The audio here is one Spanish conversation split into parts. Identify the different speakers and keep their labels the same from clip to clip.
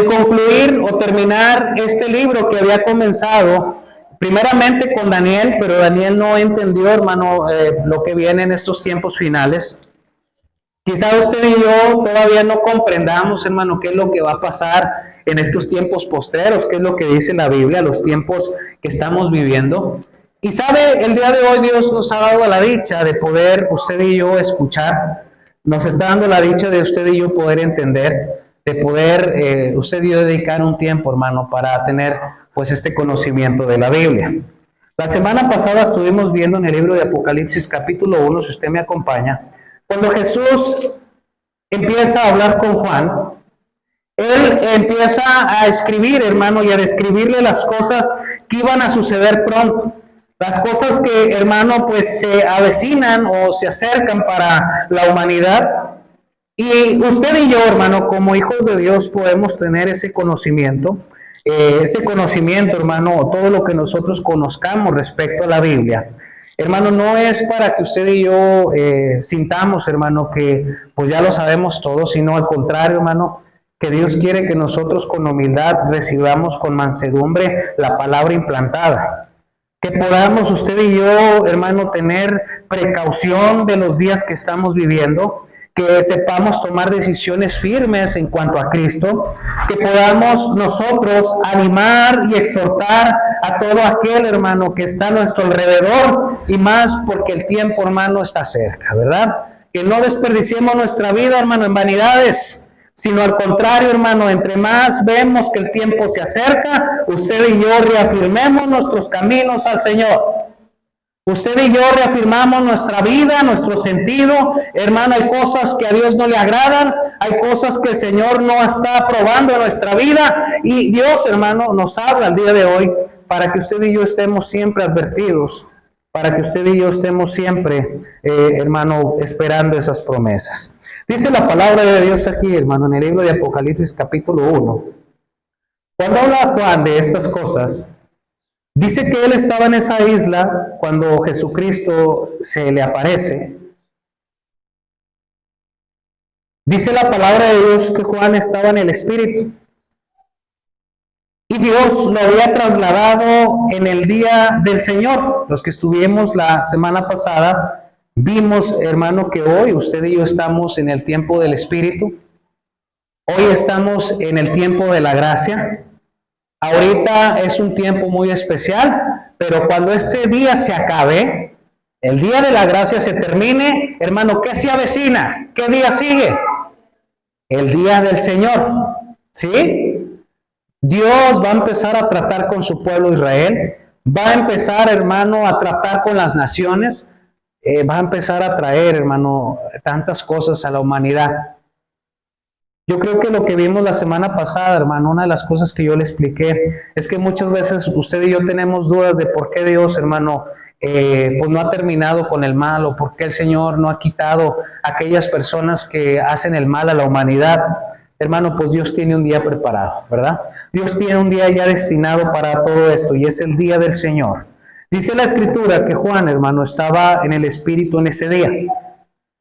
Speaker 1: el concluir o terminar este libro que había comenzado, primeramente con Daniel, pero Daniel no entendió, hermano, lo que viene en estos tiempos finales. Quizá usted y yo todavía no comprendamos, hermano, qué es lo que va a pasar en estos tiempos postreros, qué es lo que dice la Biblia, los tiempos que estamos viviendo. Y sabe, el día de hoy Dios nos ha dado la dicha de poder usted y yo escuchar, nos está dando la dicha de usted y yo poder entender, de poder usted y yo dedicar un tiempo, hermano, para tener pues este conocimiento de la Biblia. La semana pasada estuvimos viendo en el libro de Apocalipsis capítulo 1, si usted me acompaña, cuando Jesús empieza a hablar con Juan, él empieza a escribir, hermano, y a describirle las cosas que iban a suceder pronto. Las cosas que, hermano, pues se avecinan o se acercan para la humanidad. Y usted y yo, hermano, como hijos de Dios, podemos tener ese conocimiento, hermano, todo lo que nosotros conozcamos respecto a la Biblia. Hermano, no es para que usted y yo sintamos, hermano, que pues ya lo sabemos todo, sino al contrario, hermano, que Dios quiere que nosotros con humildad recibamos con mansedumbre la palabra implantada. Que podamos usted y yo, hermano, tener precaución de los días que estamos viviendo, que sepamos tomar decisiones firmes en cuanto a Cristo, que podamos nosotros animar y exhortar a todo aquel, hermano, que está a nuestro alrededor, y más porque el tiempo, hermano, está cerca, ¿verdad? Que no desperdiciemos nuestra vida, hermano, en vanidades, sino al contrario, hermano, entre más vemos que el tiempo se acerca, usted y yo reafirmemos nuestros caminos al Señor. Usted y yo reafirmamos nuestra vida, nuestro sentido. Hermano, hay cosas que a Dios no le agradan, hay cosas que el Señor no está aprobando en nuestra vida, y Dios, hermano, nos habla el día de hoy para que usted y yo estemos siempre advertidos, para que usted y yo estemos siempre, hermano, esperando esas promesas. Dice la palabra de Dios aquí, hermano, en el libro de Apocalipsis capítulo 1. Cuando habla Juan de estas cosas, dice que él estaba en esa isla cuando Jesucristo se le aparece. Dice la palabra de Dios que Juan estaba en el Espíritu. Y Dios lo había trasladado en el día del Señor. Los que estuvimos la semana pasada, vimos, hermano, que hoy usted y yo estamos en el tiempo del Espíritu. Hoy estamos en el tiempo de la gracia. Ahorita es un tiempo muy especial, pero cuando este día se acabe, el día de la gracia se termine, hermano, ¿qué se avecina? ¿Qué día sigue? El día del Señor, ¿sí? Dios va a empezar a tratar con su pueblo Israel, va a empezar, hermano, a tratar con las naciones, va a empezar a traer, hermano, tantas cosas a la humanidad. Yo creo que lo que vimos la semana pasada, hermano, una de las cosas que yo le expliqué, es que muchas veces usted y yo tenemos dudas de por qué Dios, hermano, pues no ha terminado con el mal, o por qué el Señor no ha quitado a aquellas personas que hacen el mal a la humanidad. Hermano, pues Dios tiene un día preparado, ¿verdad? Dios tiene un día ya destinado para todo esto, y es el día del Señor. Dice la Escritura que Juan, hermano, estaba en el Espíritu en ese día.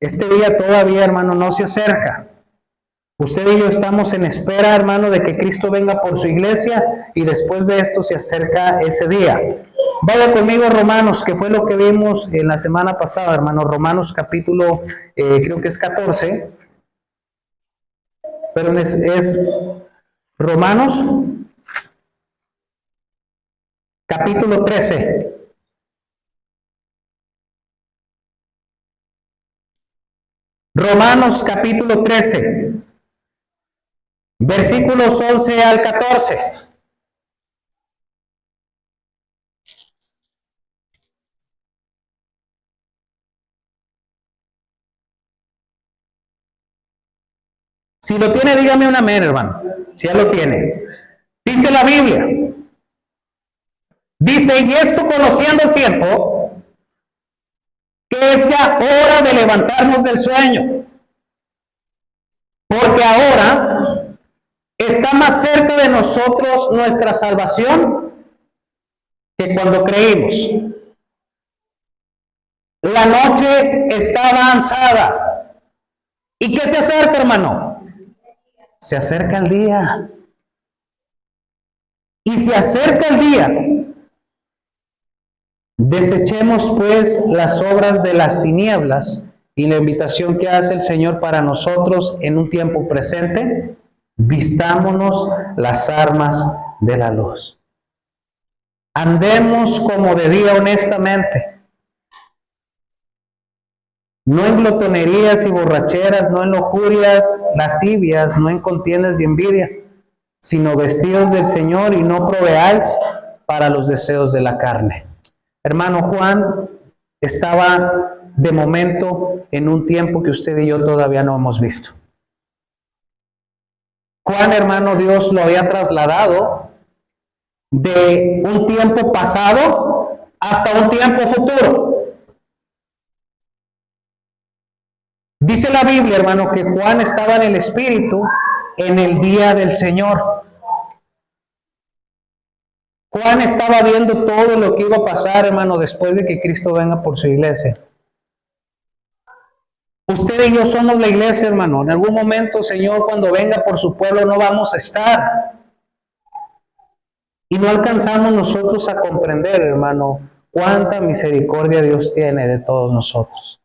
Speaker 1: Este día todavía, hermano, no se acerca. Usted y yo estamos en espera, hermano, de que Cristo venga por su iglesia, y después de esto se acerca ese día. Vaya conmigo a Romanos, que fue lo que vimos en la semana pasada, hermano. Romanos capítulo, creo que es 14, pero es Romanos capítulo 13. Romanos capítulo 13. Versículos 11 al 14. Si lo tiene, dígame un amén, hermano. Si ya lo tiene. Dice la Biblia. Dice, y esto conociendo el tiempo, que es ya hora de levantarnos del sueño. Porque ahora está más cerca de nosotros nuestra salvación que cuando creímos. La noche está avanzada. ¿Y qué se acerca, hermano? Se acerca el día. Y se acerca el día. Desechemos pues las obras de las tinieblas y la invitación que hace el Señor para nosotros en un tiempo presente, vistámonos las armas de la luz. Andemos como de día honestamente, no en glotonerías y borracheras, no en lujurias, lascivias, no en contiendas y envidia, sino vestidos del Señor y no proveáis para los deseos de la carne. Hermano, Juan estaba de momento en un tiempo que usted y yo todavía no hemos visto. Juan, hermano, Dios lo había trasladado de un tiempo pasado hasta un tiempo futuro. Dice la Biblia, hermano, que Juan estaba en el Espíritu en el día del Señor. Juan estaba viendo todo lo que iba a pasar, hermano, después de que Cristo venga por su iglesia. Usted y yo somos la iglesia, hermano. En algún momento, Señor, cuando venga por su pueblo, no vamos a estar. Y no alcanzamos nosotros a comprender, hermano, cuánta misericordia Dios tiene de todos nosotros.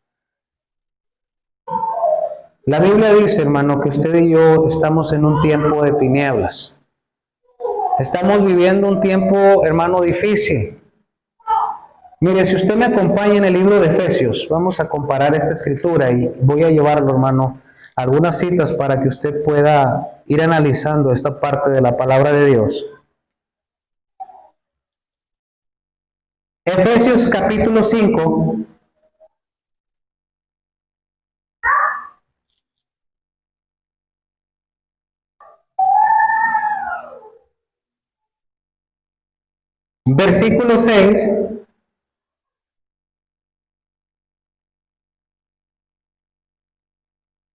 Speaker 1: La Biblia dice, hermano, que usted y yo estamos en un tiempo de tinieblas. Estamos viviendo un tiempo, hermano, difícil. Mire, si usted me acompaña en el libro de Efesios, vamos a comparar esta escritura y voy a llevarlo, hermano, a algunas citas para que usted pueda ir analizando esta parte de la palabra de Dios. Efesios capítulo 5. Versículo 6.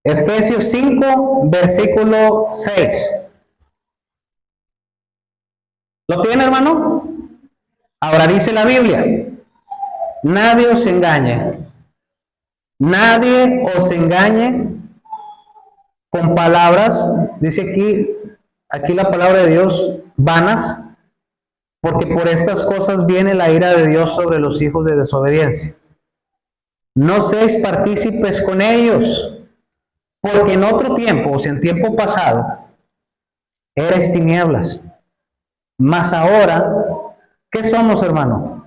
Speaker 1: Efesios 5, versículo 6. ¿Lo tiene, hermano? Ahora dice la Biblia: nadie os engañe. Nadie os engañe con palabras, dice aquí la palabra de Dios, vanas, porque por estas cosas viene la ira de Dios sobre los hijos de desobediencia. No seáis partícipes con ellos, porque en otro tiempo, o sea, en tiempo pasado, erais tinieblas. Mas ahora, ¿qué somos, hermano?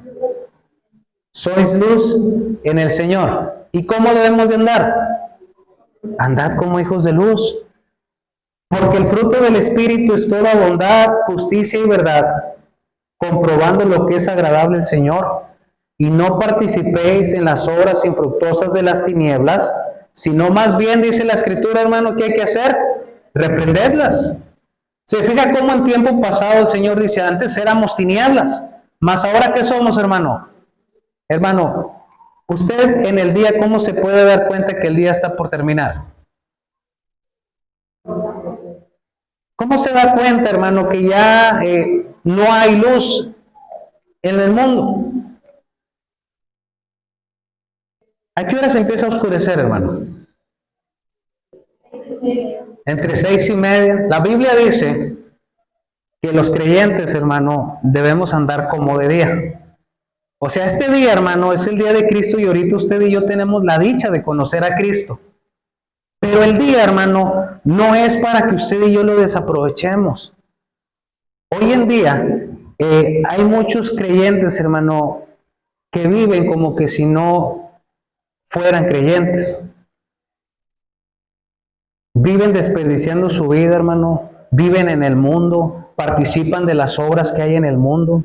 Speaker 1: Sois luz en el Señor. ¿Y cómo debemos de andar? Andad como hijos de luz. Porque el fruto del Espíritu es toda bondad, justicia y verdad, comprobando lo que es agradable al Señor. Y no participéis en las obras infructuosas de las tinieblas, sino más bien, dice la Escritura, hermano, ¿qué hay que hacer? Reprenderlas. Se fija cómo en tiempo pasado el Señor dice, antes éramos tinieblas, mas ahora ¿qué somos, hermano? Hermano, usted en el día, ¿cómo se puede dar cuenta que el día está por terminar? ¿Cómo se da cuenta, hermano, que ya no hay luz en el mundo? ¿A qué hora se empieza a oscurecer, hermano? Entre 6:30. La Biblia dice que los creyentes, hermano, debemos andar como de día. O sea, este día, hermano, es el día de Cristo y ahorita usted y yo tenemos la dicha de conocer a Cristo. Pero el día, hermano, no es para que usted y yo lo desaprovechemos. Hoy en día hay muchos creyentes, hermano, que viven como que si no fueran creyentes. Viven desperdiciando su vida, hermano. Viven en el mundo, participan de las obras que hay en el mundo.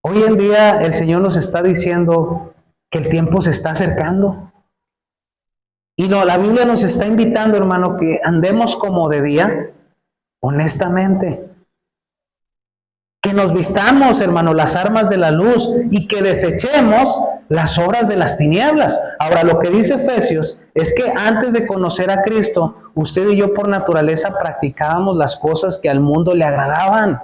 Speaker 1: Hoy en día el Señor nos está diciendo que el tiempo se está acercando. Y no, la Biblia nos está invitando, hermano, que andemos como de día, honestamente. Que nos vistamos, hermano, las armas de la luz y que desechemos las obras de las tinieblas. Ahora, lo que dice Efesios es que antes de conocer a Cristo, usted y yo por naturaleza practicábamos las cosas que al mundo le agradaban.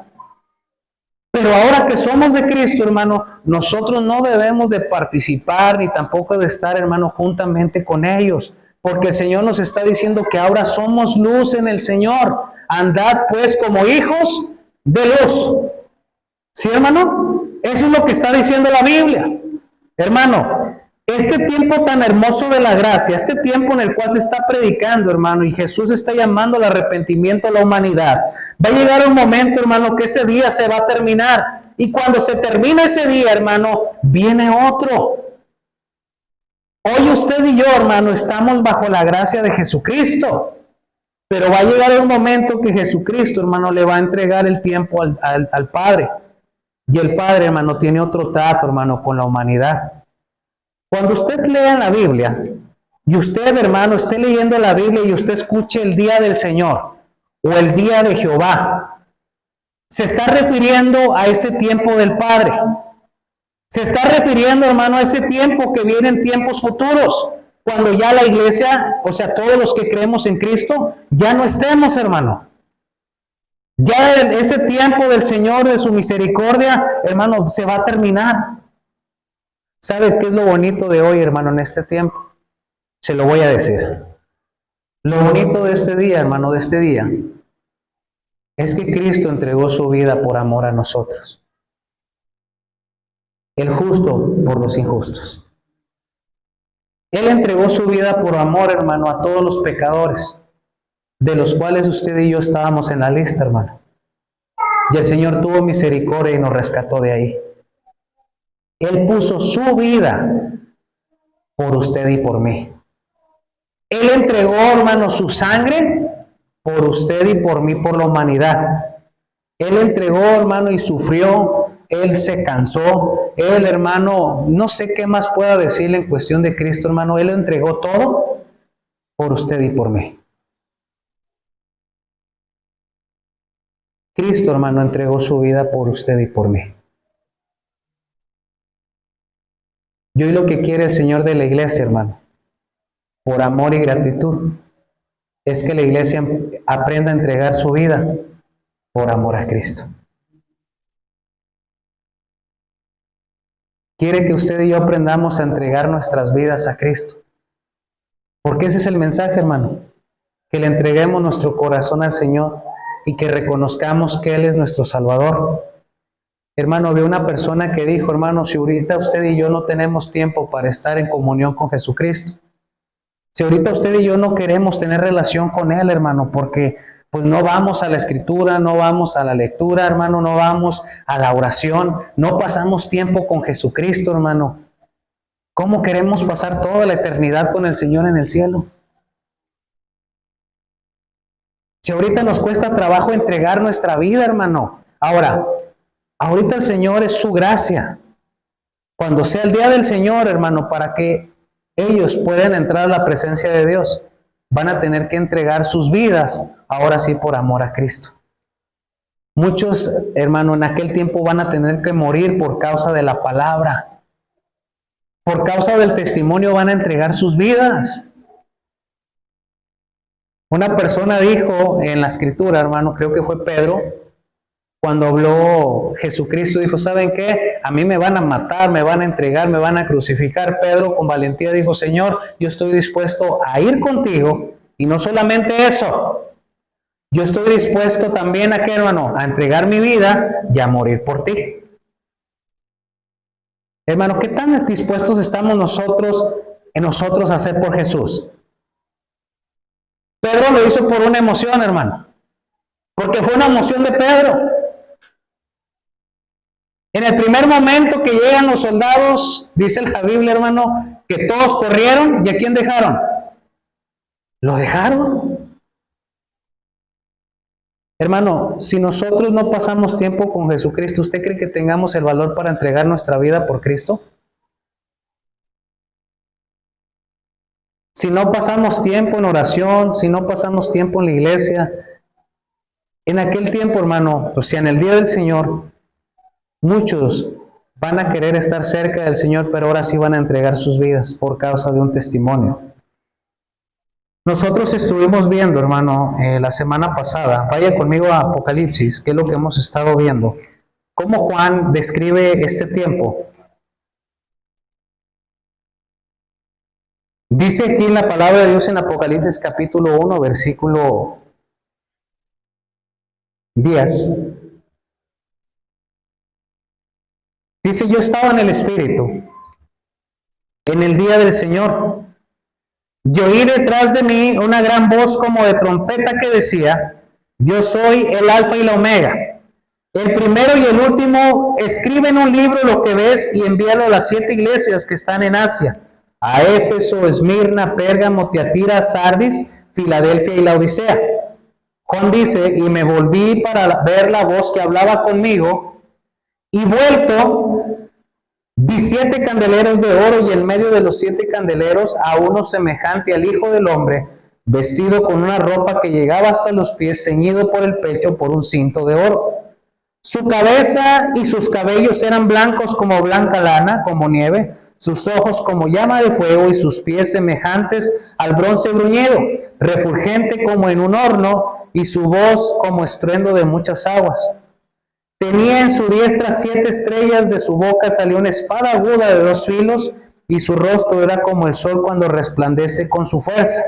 Speaker 1: Pero ahora que somos de Cristo, hermano, nosotros no debemos de participar ni tampoco de estar, hermano, juntamente con ellos. Porque el Señor nos está diciendo que ahora somos luz en el Señor. Andad pues como hijos de luz. ¿Sí, hermano? Eso es lo que está diciendo la Biblia. Hermano, este tiempo tan hermoso de la gracia, este tiempo en el cual se está predicando, hermano, y Jesús está llamando al arrepentimiento a la humanidad, va a llegar un momento, hermano, que ese día se va a terminar. Y cuando se termina ese día, hermano, viene otro. Hoy usted y yo, hermano, estamos bajo la gracia de Jesucristo. Pero va a llegar un momento que Jesucristo, hermano, le va a entregar el tiempo al Padre. Y el Padre, hermano, tiene otro trato, hermano, con la humanidad. Cuando usted lea la Biblia, y usted, hermano, esté leyendo la Biblia y usted escuche el día del Señor, o el día de Jehová, se está refiriendo a ese tiempo del Padre. Se está refiriendo, hermano, a ese tiempo que viene en tiempos futuros. Cuando ya la iglesia, o sea, todos los que creemos en Cristo, ya no estemos, hermano. Ya ese tiempo del Señor, de su misericordia, hermano, se va a terminar. ¿Sabe qué es lo bonito de hoy, hermano, en este tiempo? Se lo voy a decir. Lo bonito de este día, hermano, de este día, es que Cristo entregó su vida por amor a nosotros. El justo por los injustos. Él entregó su vida por amor, hermano, a todos los pecadores, de los cuales usted y yo estábamos en la lista, hermano. Y el Señor tuvo misericordia y nos rescató de ahí. Él puso su vida por usted y por mí. Él entregó, hermano, su sangre por usted y por mí, por la humanidad. Él entregó, hermano, y sufrió. Él se cansó. Él, hermano, no sé qué más pueda decirle en cuestión de Cristo, hermano. Él entregó todo por usted y por mí. Cristo, hermano, entregó su vida por usted y por mí. Y hoy lo que quiere el Señor de la iglesia, hermano, por amor y gratitud, es que la iglesia aprenda a entregar su vida por amor a Cristo. Quiere que usted y yo aprendamos a entregar nuestras vidas a Cristo. Porque ese es el mensaje, hermano. Que le entreguemos nuestro corazón al Señor y que reconozcamos que Él es nuestro Salvador. Hermano, había una persona que dijo, hermano, si ahorita usted y yo no tenemos tiempo para estar en comunión con Jesucristo, si ahorita usted y yo no queremos tener relación con Él, hermano, porque pues no vamos a la escritura, no vamos a la lectura, hermano, no vamos a la oración, no pasamos tiempo con Jesucristo, hermano. ¿Cómo queremos pasar toda la eternidad con el Señor en el cielo? Si ahorita nos cuesta trabajo entregar nuestra vida, hermano. Ahorita el Señor es su gracia. Cuando sea el día del Señor, hermano, para que ellos puedan entrar a la presencia de Dios, van a tener que entregar sus vidas, ahora sí, por amor a Cristo. Muchos, hermano, en aquel tiempo van a tener que morir por causa de la palabra. Por causa del testimonio van a entregar sus vidas. Una persona dijo en la escritura, hermano, creo que fue Pedro, cuando habló Jesucristo, dijo, ¿saben qué? A mí me van a matar, me van a entregar, me van a crucificar. Pedro con valentía dijo, Señor, yo estoy dispuesto a ir contigo. Y no solamente eso, yo estoy dispuesto también a, ¿qué, hermano? A entregar mi vida y a morir por ti. Hermano, ¿qué tan dispuestos estamos nosotros a hacer por Jesús? Pedro lo hizo por una emoción, hermano. Porque fue una emoción de Pedro. En el primer momento que llegan los soldados, dice la Biblia, hermano, que todos corrieron. ¿Y a quién dejaron? Lo dejaron. Hermano, si nosotros no pasamos tiempo con Jesucristo, ¿usted cree que tengamos el valor para entregar nuestra vida por Cristo? Si no pasamos tiempo en oración, si no pasamos tiempo en la iglesia, en aquel tiempo, hermano, pues si en el día del Señor, muchos van a querer estar cerca del Señor, pero ahora sí van a entregar sus vidas por causa de un testimonio. Nosotros estuvimos viendo, hermano, la semana pasada, vaya conmigo a Apocalipsis, que es lo que hemos estado viendo, cómo Juan describe este tiempo. Dice aquí en la palabra de Dios en Apocalipsis capítulo 1, versículo 10. Dice, yo estaba en el Espíritu, en el día del Señor. Y oí detrás de mí una gran voz como de trompeta que decía, yo soy el Alfa y la Omega, el primero y el último. Escribe en un libro lo que ves y envíalo a las 7 iglesias que están en Asia, a Éfeso, Esmirna, Pérgamo, Tiatira, Sardis, Filadelfia y Laodicea. Juan dice, y me volví para ver la voz que hablaba conmigo, y vuelto, vi 7 candeleros de oro, y en medio de los 7 candeleros a uno semejante al Hijo del Hombre, vestido con una ropa que llegaba hasta los pies, ceñido por el pecho por un cinto de oro. Su cabeza y sus cabellos eran blancos como blanca lana, como nieve, sus ojos como llama de fuego y sus pies semejantes al bronce bruñido, refulgente como en un horno, y su voz como estruendo de muchas aguas. Tenía en su diestra 7 estrellas, de su boca salió una espada aguda de 2 filos, y su rostro era como el sol cuando resplandece con su fuerza.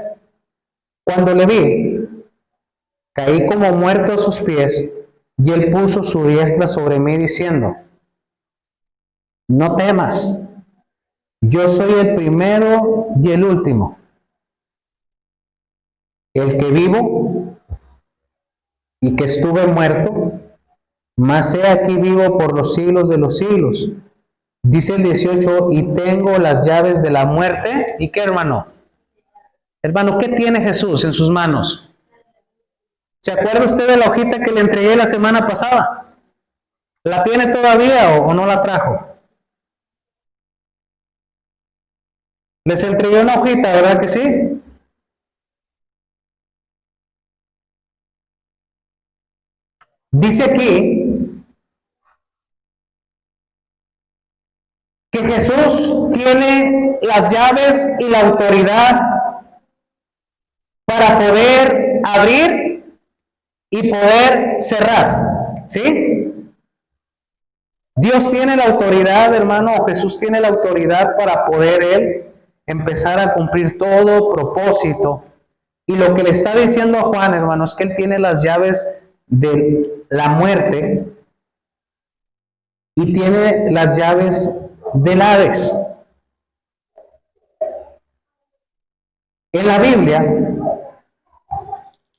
Speaker 1: Cuando le vi, caí como muerto a sus pies, y él puso su diestra sobre mí diciendo, no temas, yo soy el primero y el último, el que vivo y que estuve muerto, mas he aquí vivo por los siglos de los siglos. Dice el 18, y tengo las llaves de la muerte. ¿Y qué, hermano? Hermano, ¿qué tiene Jesús en sus manos? ¿Se acuerda usted de la hojita que le entregué la semana pasada? ¿La tiene todavía o no la trajo? Les entregué una hojita, ¿verdad que sí? Dice aquí que Jesús tiene las llaves y la autoridad para poder abrir y poder cerrar, ¿sí? Dios tiene la autoridad, hermano, o Jesús tiene la autoridad para poder Él empezar a cumplir todo propósito. Y lo que le está diciendo a Juan, hermano, es que Él tiene las llaves de la muerte y tiene las llaves del Hades. En la Biblia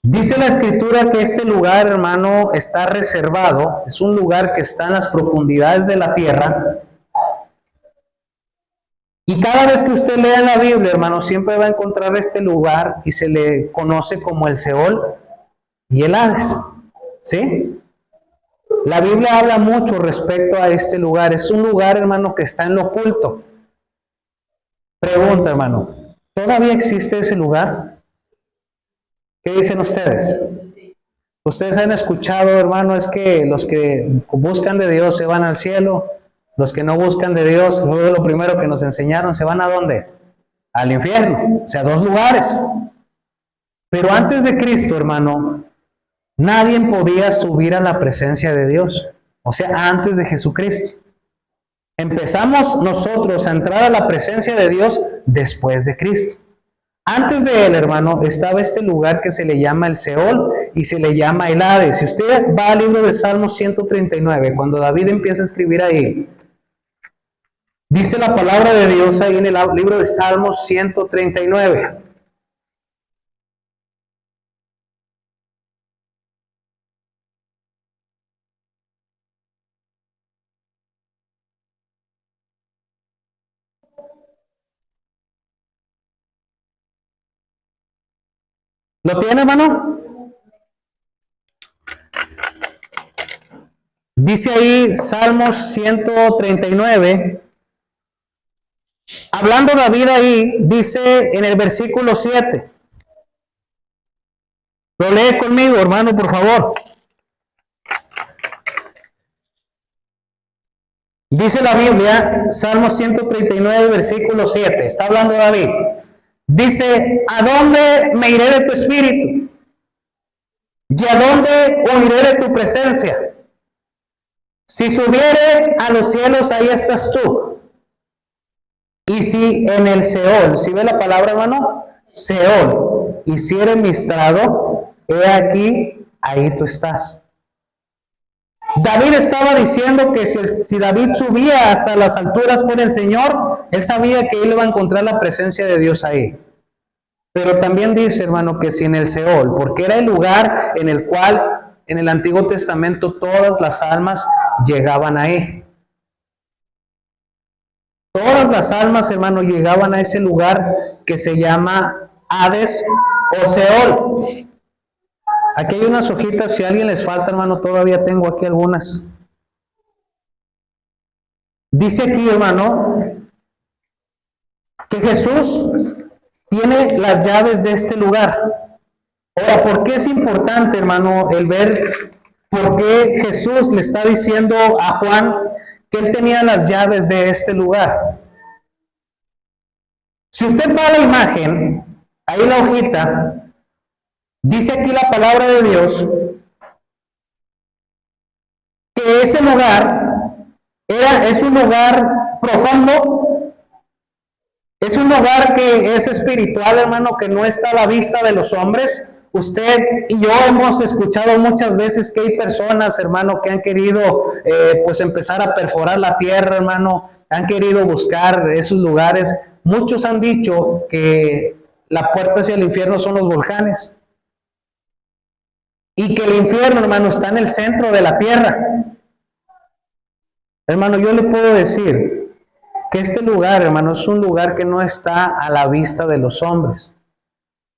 Speaker 1: dice la Escritura que este lugar, hermano, está reservado, es un lugar que está en las profundidades de la tierra. Y cada vez que usted lea en la Biblia, hermano, siempre va a encontrar este lugar y se le conoce como el Seol y el Hades, ¿sí? La Biblia habla mucho respecto a este lugar. Es un lugar, hermano, que está en lo oculto. Pregunta, hermano, ¿todavía existe ese lugar? ¿Qué dicen ustedes? Ustedes han escuchado, hermano, es que los que buscan de Dios se van al cielo, los que no buscan de Dios, lo primero que nos enseñaron, ¿se van a dónde? Al infierno, o sea, 2 lugares. Pero antes de Cristo, hermano, nadie podía subir a la presencia de Dios, o sea, antes de Jesucristo. Empezamos nosotros a entrar a la presencia de Dios después de Cristo. Antes de Él, hermano, estaba este lugar que se le llama el Seol y se le llama el Hades. Si usted va al libro de Salmos 139, cuando David empieza a escribir ahí, dice la palabra de Dios ahí en el libro de Salmos 139. ¿Lo tiene, hermano? Dice ahí Salmos 139. Hablando David ahí, dice en el versículo 7. Lo lee conmigo, hermano, por favor. Dice la Biblia, Salmos 139, versículo 7. Está hablando David. Dice, ¿a dónde me iré de tu espíritu? ¿Y a dónde huiré de tu presencia? Si subiere a los cielos, ahí estás tú. Y si en el Seol, si ve la palabra, hermano, Seol, hiciere mi estrado, he aquí, ahí tú estás. David estaba diciendo que si David subía hasta las alturas con el Señor, él sabía que él iba a encontrar la presencia de Dios ahí. Pero también dice, hermano, que si en el Seol, porque era el lugar en el cual en el Antiguo Testamento todas las almas llegaban ahí. Todas las almas, hermano, llegaban a ese lugar que se llama Hades o Seol. Aquí hay unas hojitas, si a alguien les falta, hermano, todavía tengo aquí algunas. Dice aquí, hermano, que Jesús tiene las llaves de este lugar. Ahora, ¿por qué es importante, hermano, el ver por qué Jesús le está diciendo a Juan que él tenía las llaves de este lugar? Si usted va a la imagen, ahí la hojita, dice aquí la palabra de Dios que ese lugar es un lugar profundo, es un lugar que es espiritual, hermano, que no está a la vista de los hombres. Usted y yo hemos escuchado muchas veces que hay personas, hermano, que han querido pues empezar a perforar la tierra, hermano, han querido buscar esos lugares. Muchos han dicho que la puerta hacia el infierno son los volcanes y que el infierno, hermano, está en el centro de la tierra. Hermano, yo le puedo decir que este lugar, hermano, es un lugar que no está a la vista de los hombres.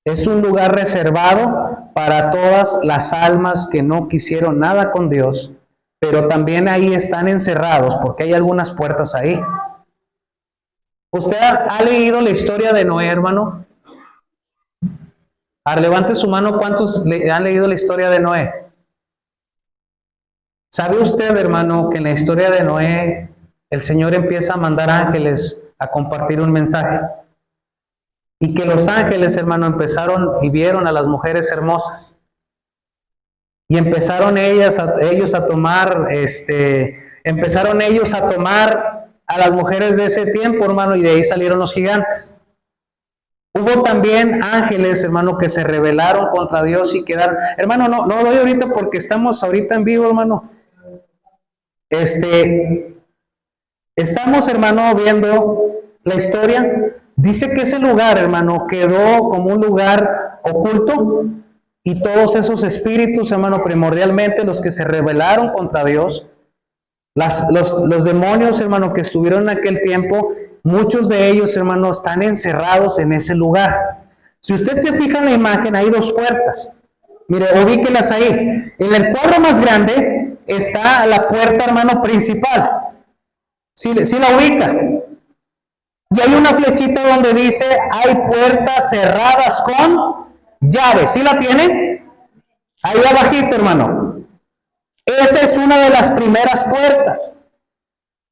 Speaker 1: Es un lugar reservado para todas las almas que no quisieron nada con Dios, pero también ahí están encerrados porque hay algunas puertas ahí. ¿Usted ha leído la historia de Noé, hermano? Levante su mano, ¿cuántos han leído la historia de Noé? ¿Sabe usted, hermano, que en la historia de Noé el Señor empieza a mandar ángeles a compartir un mensaje? Y que los ángeles, hermano, empezaron y vieron a las mujeres hermosas. Y empezaron ellos a tomar a las mujeres de ese tiempo, hermano, y de ahí salieron los gigantes. Hubo también ángeles, hermano, que se rebelaron contra Dios y quedaron. Hermano, no doy ahorita porque estamos ahorita en vivo, hermano. Estamos, hermano, viendo la historia. Dice que ese lugar, hermano, quedó como un lugar oculto y todos esos espíritus, hermano, primordialmente los que se rebelaron contra Dios, los demonios, hermano, que estuvieron en aquel tiempo, muchos de ellos, hermano, están encerrados en ese lugar. Si usted se fija en la imagen, hay dos puertas. Mire, ubíquelas ahí. En el cuadro más grande está la puerta, hermano, principal. ¿Sí la ubica? Y hay una flechita donde dice, hay puertas cerradas con llave. ¿Sí la tiene? Ahí abajito, hermano. Esa es una de las primeras puertas.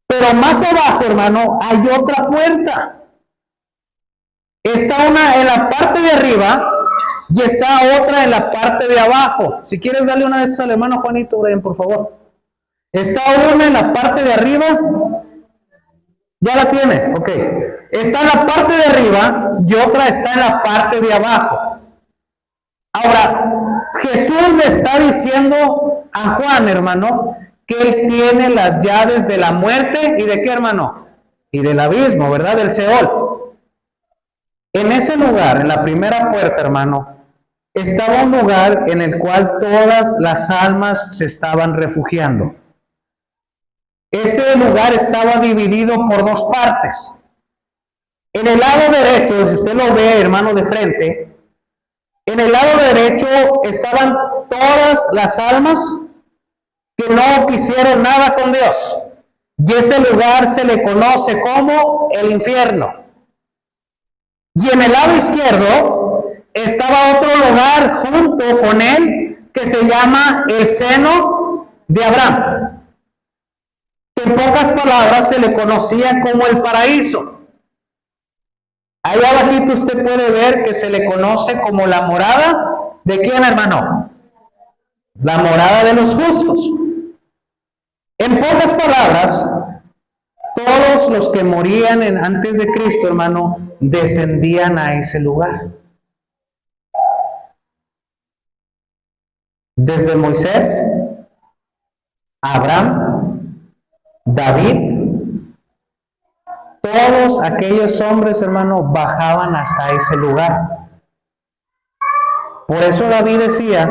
Speaker 1: Pero más abajo, hermano, hay otra puerta. Está una en la parte de arriba y está otra en la parte de abajo. Si quieres darle una de esas al hermano Juanito, Brian, por favor. Está una en la parte de arriba. ¿Ya la tiene? Ok. Está en la parte de arriba y otra está en la parte de abajo. Ahora, Jesús le está diciendo a Juan, hermano, que él tiene las llaves de la muerte y de qué, hermano, y del abismo, ¿verdad? Del Seol. En ese lugar, en la primera puerta, hermano, estaba un lugar en el cual todas las almas se estaban refugiando. Ese lugar estaba dividido por dos partes. En el lado derecho, si usted lo ve, hermano, de frente, en el lado derecho estaban todas las almas que no quisieron nada con Dios. Y ese lugar se le conoce como el infierno. Y en el lado izquierdo estaba otro lugar junto con él que se llama el seno de Abraham. Que en pocas palabras se le conocía como el paraíso. Ahí abajito usted puede ver que se le conoce como la morada. ¿De quién, hermano? La morada de los justos. En pocas palabras, todos los que morían antes de Cristo, hermano, descendían a ese lugar. Desde Moisés Abraham, David, todos aquellos hombres, hermano, bajaban hasta ese lugar. Por eso David decía,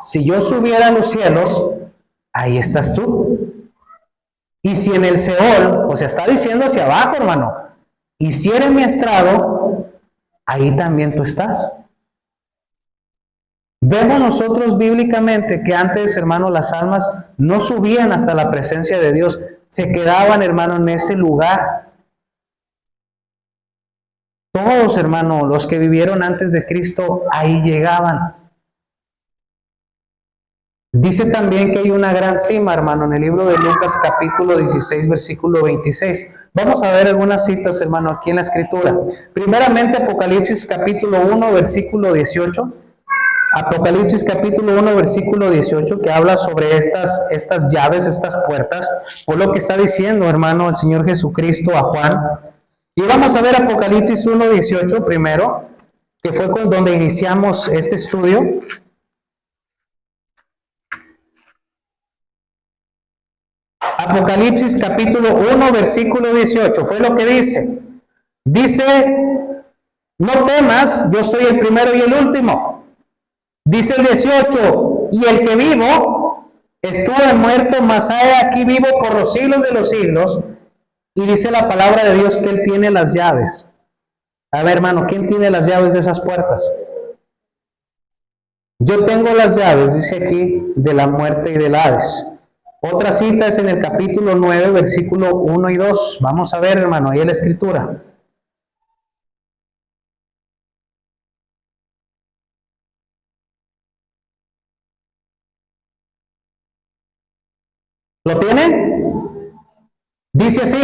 Speaker 1: si yo subiera a los cielos, ahí estás tú. Y si en el Seol, o sea, está diciendo hacia abajo, hermano, hiciere mi estrado, ahí también tú estás. Vemos nosotros bíblicamente que antes, hermano, las almas no subían hasta la presencia de Dios, se quedaban, hermano, en ese lugar. Todos, hermano, los que vivieron antes de Cristo, ahí llegaban. Dice también que hay una gran cima, hermano, en el libro de Lucas capítulo 16, versículo 26. Vamos a ver algunas citas, hermano, aquí en la Escritura. Primeramente, Apocalipsis capítulo 1, versículo 18. Apocalipsis capítulo 1, versículo 18, que habla sobre estas llaves, estas puertas, por lo que está diciendo, hermano, el Señor Jesucristo a Juan. Y vamos a ver Apocalipsis 1, 18 primero, que fue con donde iniciamos este estudio. Apocalipsis capítulo 1, versículo 18, fue lo que dice. Dice, no temas, yo soy el primero y el último. Dice el 18, y el que vivo, estuve muerto, mas he aquí vivo por los siglos de los siglos. Y dice la palabra de Dios que Él tiene las llaves. A ver, hermano, ¿quién tiene las llaves de esas puertas? Yo tengo las llaves, dice aquí, de la muerte y del Hades. Otra cita es en el capítulo 9, versículo 1 y 2. Vamos a ver, hermano, ahí en la Escritura. ¿Lo tiene? Dice así,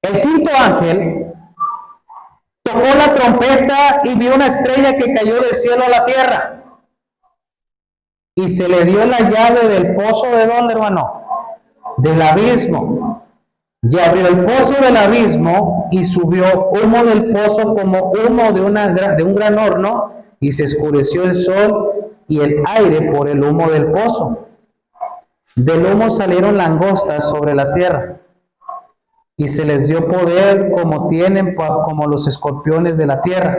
Speaker 1: el quinto ángel tocó la trompeta y vio una estrella que cayó del cielo a la tierra. Y se le dio la llave del pozo ¿de dónde, hermano? Del abismo. Y abrió el pozo del abismo y subió humo del pozo como humo de un gran horno, y se oscureció el sol y el aire por el humo del pozo. Del humo salieron langostas sobre la tierra, y se les dio poder como los escorpiones de la tierra.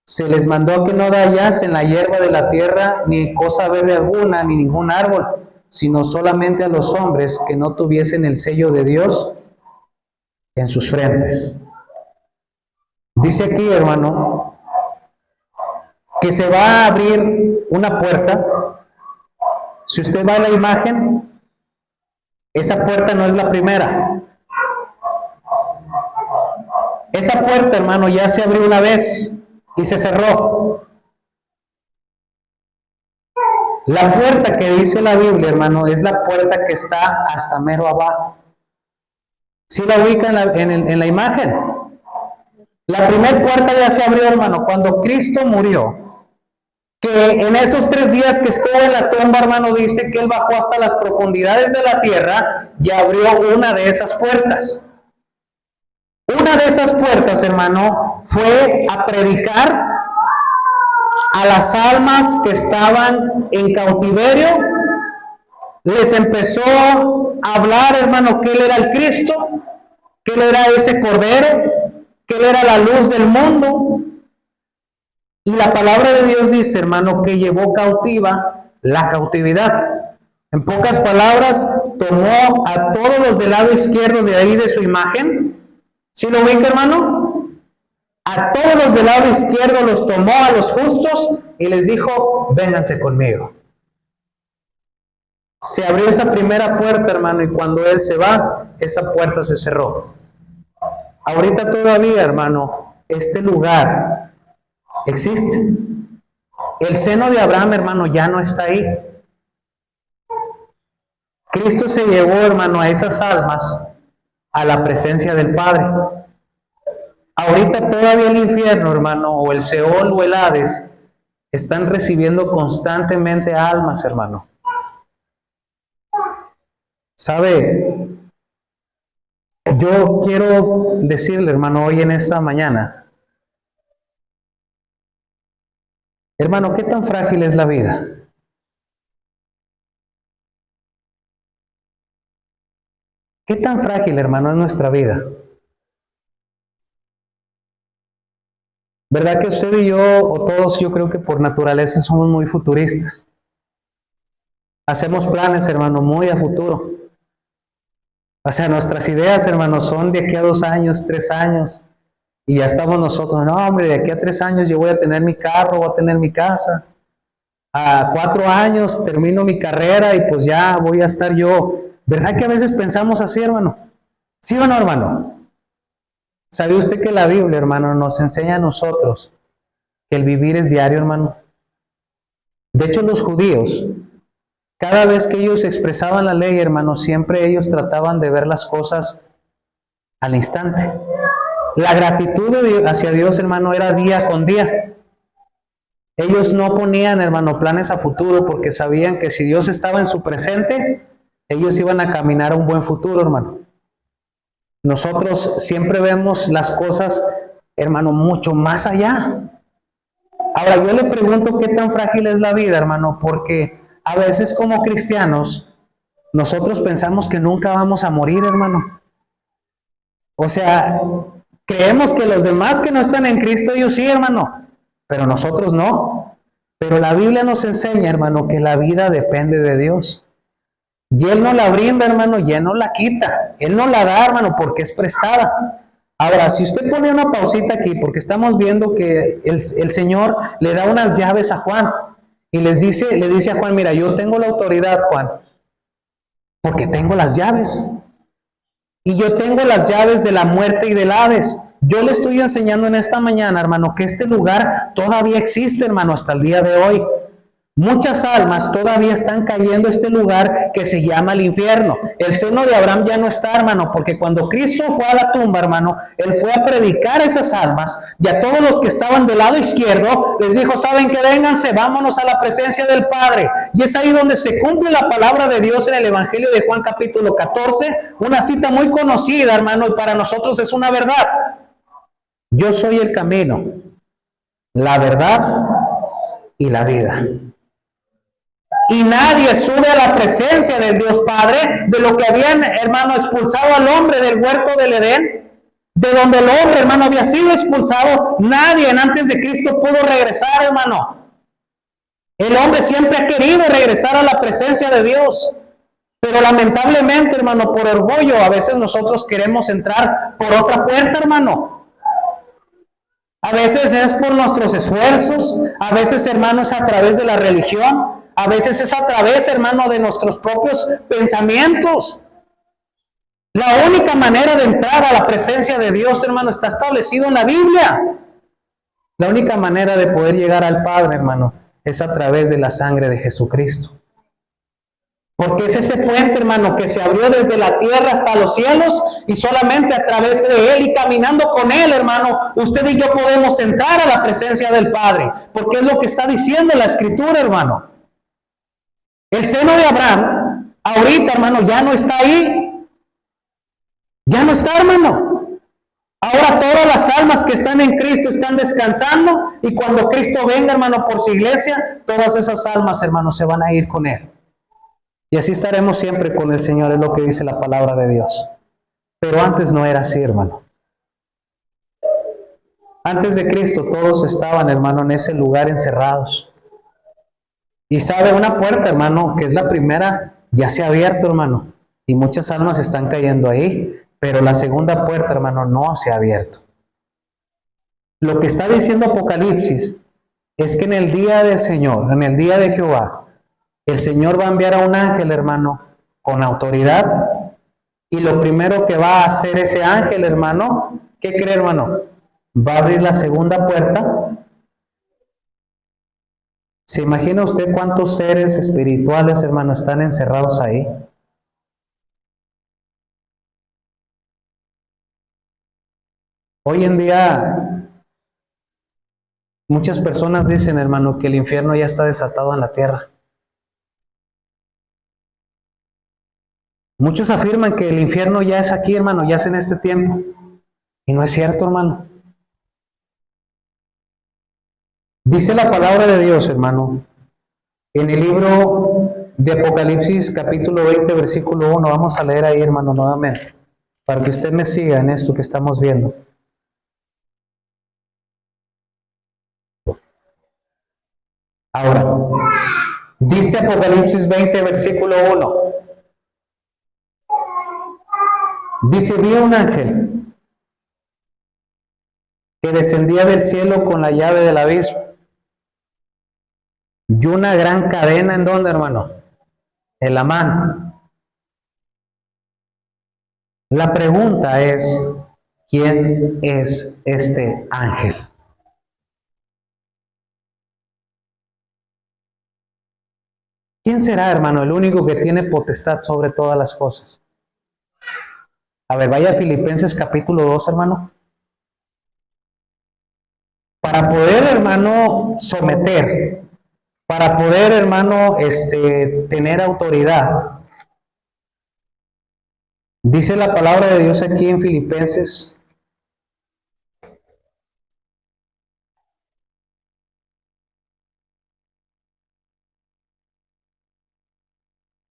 Speaker 1: Se les mandó que no dañasen la hierba de la tierra, ni cosa verde alguna, ni ningún árbol, sino solamente a los hombres que no tuviesen el sello de Dios en sus frentes. Dice aquí, hermano, que se va a abrir una puerta. Si usted va a la imagen, esa puerta no es la primera. Esa puerta, hermano, ya se abrió una vez y se cerró. La puerta que dice la Biblia, hermano, es la puerta que está hasta mero abajo. ¿Sí la ubica en la imagen? La primera puerta ya se abrió, hermano, cuando Cristo murió. Que en esos 3 días que estuvo en la tumba, hermano, dice que Él bajó hasta las profundidades de la tierra y abrió una de esas puertas. Una de esas puertas, hermano, fue a predicar a las almas que estaban en cautiverio. Les empezó a hablar, hermano, que Él era el Cristo, que Él era ese Cordero, que Él era la luz del mundo. Y la palabra de Dios dice, hermano, que llevó cautiva la cautividad. En pocas palabras, tomó a todos los del lado izquierdo de ahí de su imagen. ¿Sí lo ubica, hermano? A todos los del lado izquierdo los tomó, a los justos, y les dijo, vénganse conmigo. Se abrió esa primera puerta, hermano, y cuando Él se va, esa puerta se cerró. Ahorita todavía, hermano, este lugar existe. El seno de Abraham, hermano, ya no está ahí. Cristo se llevó, hermano, a esas almas a la presencia del Padre. Ahorita todavía el infierno, hermano, o el Seol o el Hades, están recibiendo constantemente almas, hermano. ¿Sabe? Yo quiero decirle, hermano, hoy en esta mañana, hermano, ¿qué tan frágil es la vida? ¿Qué tan frágil, hermano, es nuestra vida? ¿Verdad que usted y yo, o todos, yo creo que por naturaleza somos muy futuristas? Hacemos planes, hermano, muy a futuro. O sea, nuestras ideas, hermano, son de aquí a 2 años, 3 años. Y ya estamos nosotros, no, hombre, de aquí a 3 años yo voy a tener mi carro, voy a tener mi casa. A 4 años termino mi carrera y pues ya voy a estar yo. ¿Verdad que a veces pensamos así, hermano? ¿Sí o no, hermano? ¿Sabe usted que la Biblia, hermano, nos enseña a nosotros que el vivir es diario, hermano? De hecho, los judíos, cada vez que ellos expresaban la ley, hermano, siempre ellos trataban de ver las cosas al instante. La gratitud hacia Dios, hermano, era día con día. Ellos no ponían, hermano, planes a futuro porque sabían que si Dios estaba en su presente, ellos iban a caminar a un buen futuro, hermano. Nosotros siempre vemos las cosas, hermano, mucho más allá. Ahora, yo le pregunto qué tan frágil es la vida, hermano, porque a veces como cristianos, nosotros pensamos que nunca vamos a morir, hermano. O sea, creemos que los demás que no están en Cristo, ellos sí, hermano, pero nosotros no. Pero la Biblia nos enseña, hermano, que la vida depende de Dios. Y Él no la brinda, hermano, y Él no la quita. Él no la da, hermano, porque es prestada. Ahora, si usted pone una pausita aquí, porque estamos viendo que el Señor le da unas llaves a Juan y le dice a Juan, mira, yo tengo la autoridad, Juan, porque tengo las llaves. Y yo tengo las llaves de la muerte y del Hades. Yo le estoy enseñando en esta mañana, hermano, que este lugar todavía existe, hermano, hasta el día de hoy. Muchas almas todavía están cayendo a este lugar que se llama el infierno. El seno de Abraham ya no está, hermano, porque cuando Cristo fue a la tumba, hermano, Él fue a predicar a esas almas y a todos los que estaban del lado izquierdo, les dijo, ¿saben qué? Vénganse, vámonos a la presencia del Padre. Y es ahí donde se cumple la palabra de Dios en el Evangelio de Juan capítulo 14, una cita muy conocida, hermano, y para nosotros es una verdad. Yo soy el camino, la verdad y la vida. Y nadie sube a la presencia del Dios Padre, de lo que habían, hermano, expulsado al hombre del huerto del Edén, de donde el hombre, hermano, había sido expulsado. Nadie antes de Cristo pudo regresar, hermano. El hombre siempre ha querido regresar a la presencia de Dios. Pero lamentablemente, hermano, por orgullo, a veces nosotros queremos entrar por otra puerta, hermano. A veces es por nuestros esfuerzos, a veces, hermano, es a través de la religión. A veces es a través, hermano, de nuestros propios pensamientos. La única manera de entrar a la presencia de Dios, hermano, está establecido en la Biblia. La única manera de poder llegar al Padre, hermano, es a través de la sangre de Jesucristo. Porque es ese puente, hermano, que se abrió desde la tierra hasta los cielos y solamente a través de Él y caminando con Él, hermano, usted y yo podemos entrar a la presencia del Padre. Porque es lo que está diciendo la Escritura, hermano. El seno de Abraham, ahorita, hermano, ya no está ahí. Ya no está, hermano. Ahora todas las almas que están en Cristo están descansando y cuando Cristo venga, hermano, por su iglesia, todas esas almas, hermano, se van a ir con Él. Y así estaremos siempre con el Señor, es lo que dice la palabra de Dios. Pero antes no era así, hermano. Antes de Cristo todos estaban, hermano, en ese lugar encerrados. Y sabe, una puerta, hermano, que es la primera, ya se ha abierto, hermano. Y muchas almas están cayendo ahí. Pero la segunda puerta, hermano, no se ha abierto. Lo que está diciendo Apocalipsis es que en el día del Señor, en el día de Jehová, el Señor va a enviar a un ángel, hermano, con autoridad. Y lo primero que va a hacer ese ángel, hermano, ¿qué cree, hermano? Va a abrir la segunda puerta. ¿Se imagina usted cuántos seres espirituales, hermano, están encerrados ahí? Hoy en día, muchas personas dicen, hermano, que el infierno ya está desatado en la tierra. Muchos afirman que el infierno ya es aquí, hermano, ya es en este tiempo. Y no es cierto, hermano. Dice la palabra de Dios, hermano, en el libro de Apocalipsis capítulo 20, versículo 1. Vamos a leer ahí, hermano, nuevamente, para que usted me siga en esto que estamos viendo. Ahora, dice Apocalipsis 20, versículo 1. Dice, vi un ángel que descendía del cielo con la llave del abismo y una gran cadena. ¿En dónde, hermano? En la mano. La pregunta es, ¿quién es este ángel? ¿Quién será, hermano, el único que tiene potestad sobre todas las cosas? A ver, vaya a Filipenses capítulo 2, hermano. Para poder, hermano, someter, para poder, hermano, tener autoridad. Dice la palabra de Dios aquí en Filipenses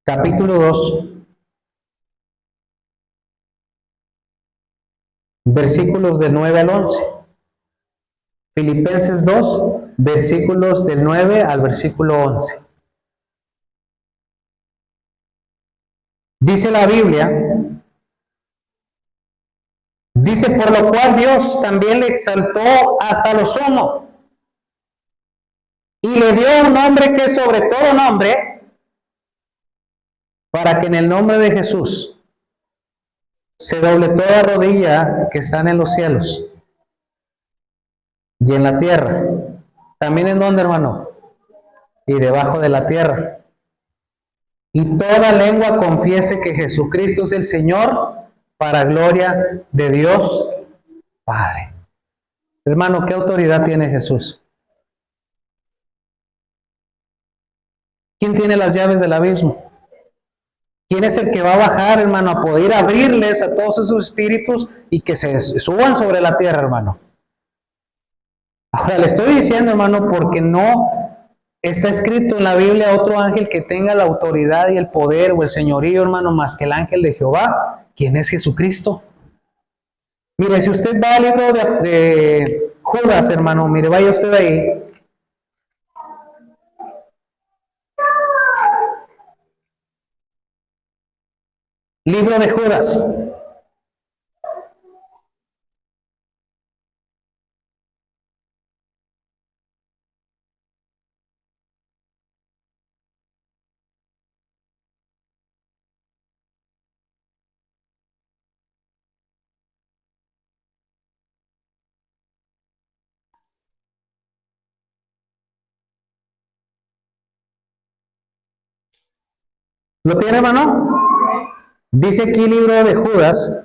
Speaker 1: capítulo 2, versículos del 9 al 11. Filipenses 2, versículos del 9 al versículo 11. Dice la Biblia, dice, por lo cual Dios también le exaltó hasta lo sumo y le dio un nombre que es sobre todo nombre, para que en el nombre de Jesús se doble toda rodilla que están en los cielos y en la tierra. También en donde, hermano, y debajo de la tierra. Y toda lengua confiese que Jesucristo es el Señor, para gloria de Dios Padre. Hermano, ¿qué autoridad tiene Jesús? ¿Quién tiene las llaves del abismo? ¿Quién es el que va a bajar, hermano, a poder abrirles a todos esos espíritus y que se suban sobre la tierra, hermano? Ahora le estoy diciendo, hermano, porque no está escrito en la Biblia otro ángel que tenga la autoridad y el poder o el señorío, hermano, más que el ángel de Jehová. ¿Quién es Jesucristo? Mire, si usted va al libro de Judas, hermano, mire, vaya usted ahí. Libro de Judas. ¿Lo tiene, hermano? Dice aquí libro de Judas,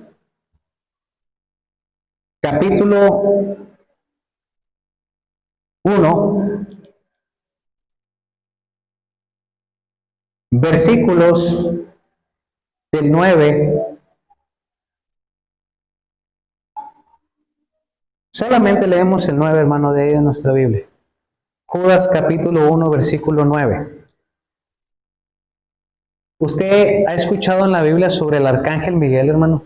Speaker 1: capítulo 1, versículos del 9. Solamente leemos el 9, hermano, de ahí de nuestra Biblia. Judas capítulo 1, versículo 9. ¿Usted ha escuchado en la Biblia sobre el arcángel Miguel, hermano?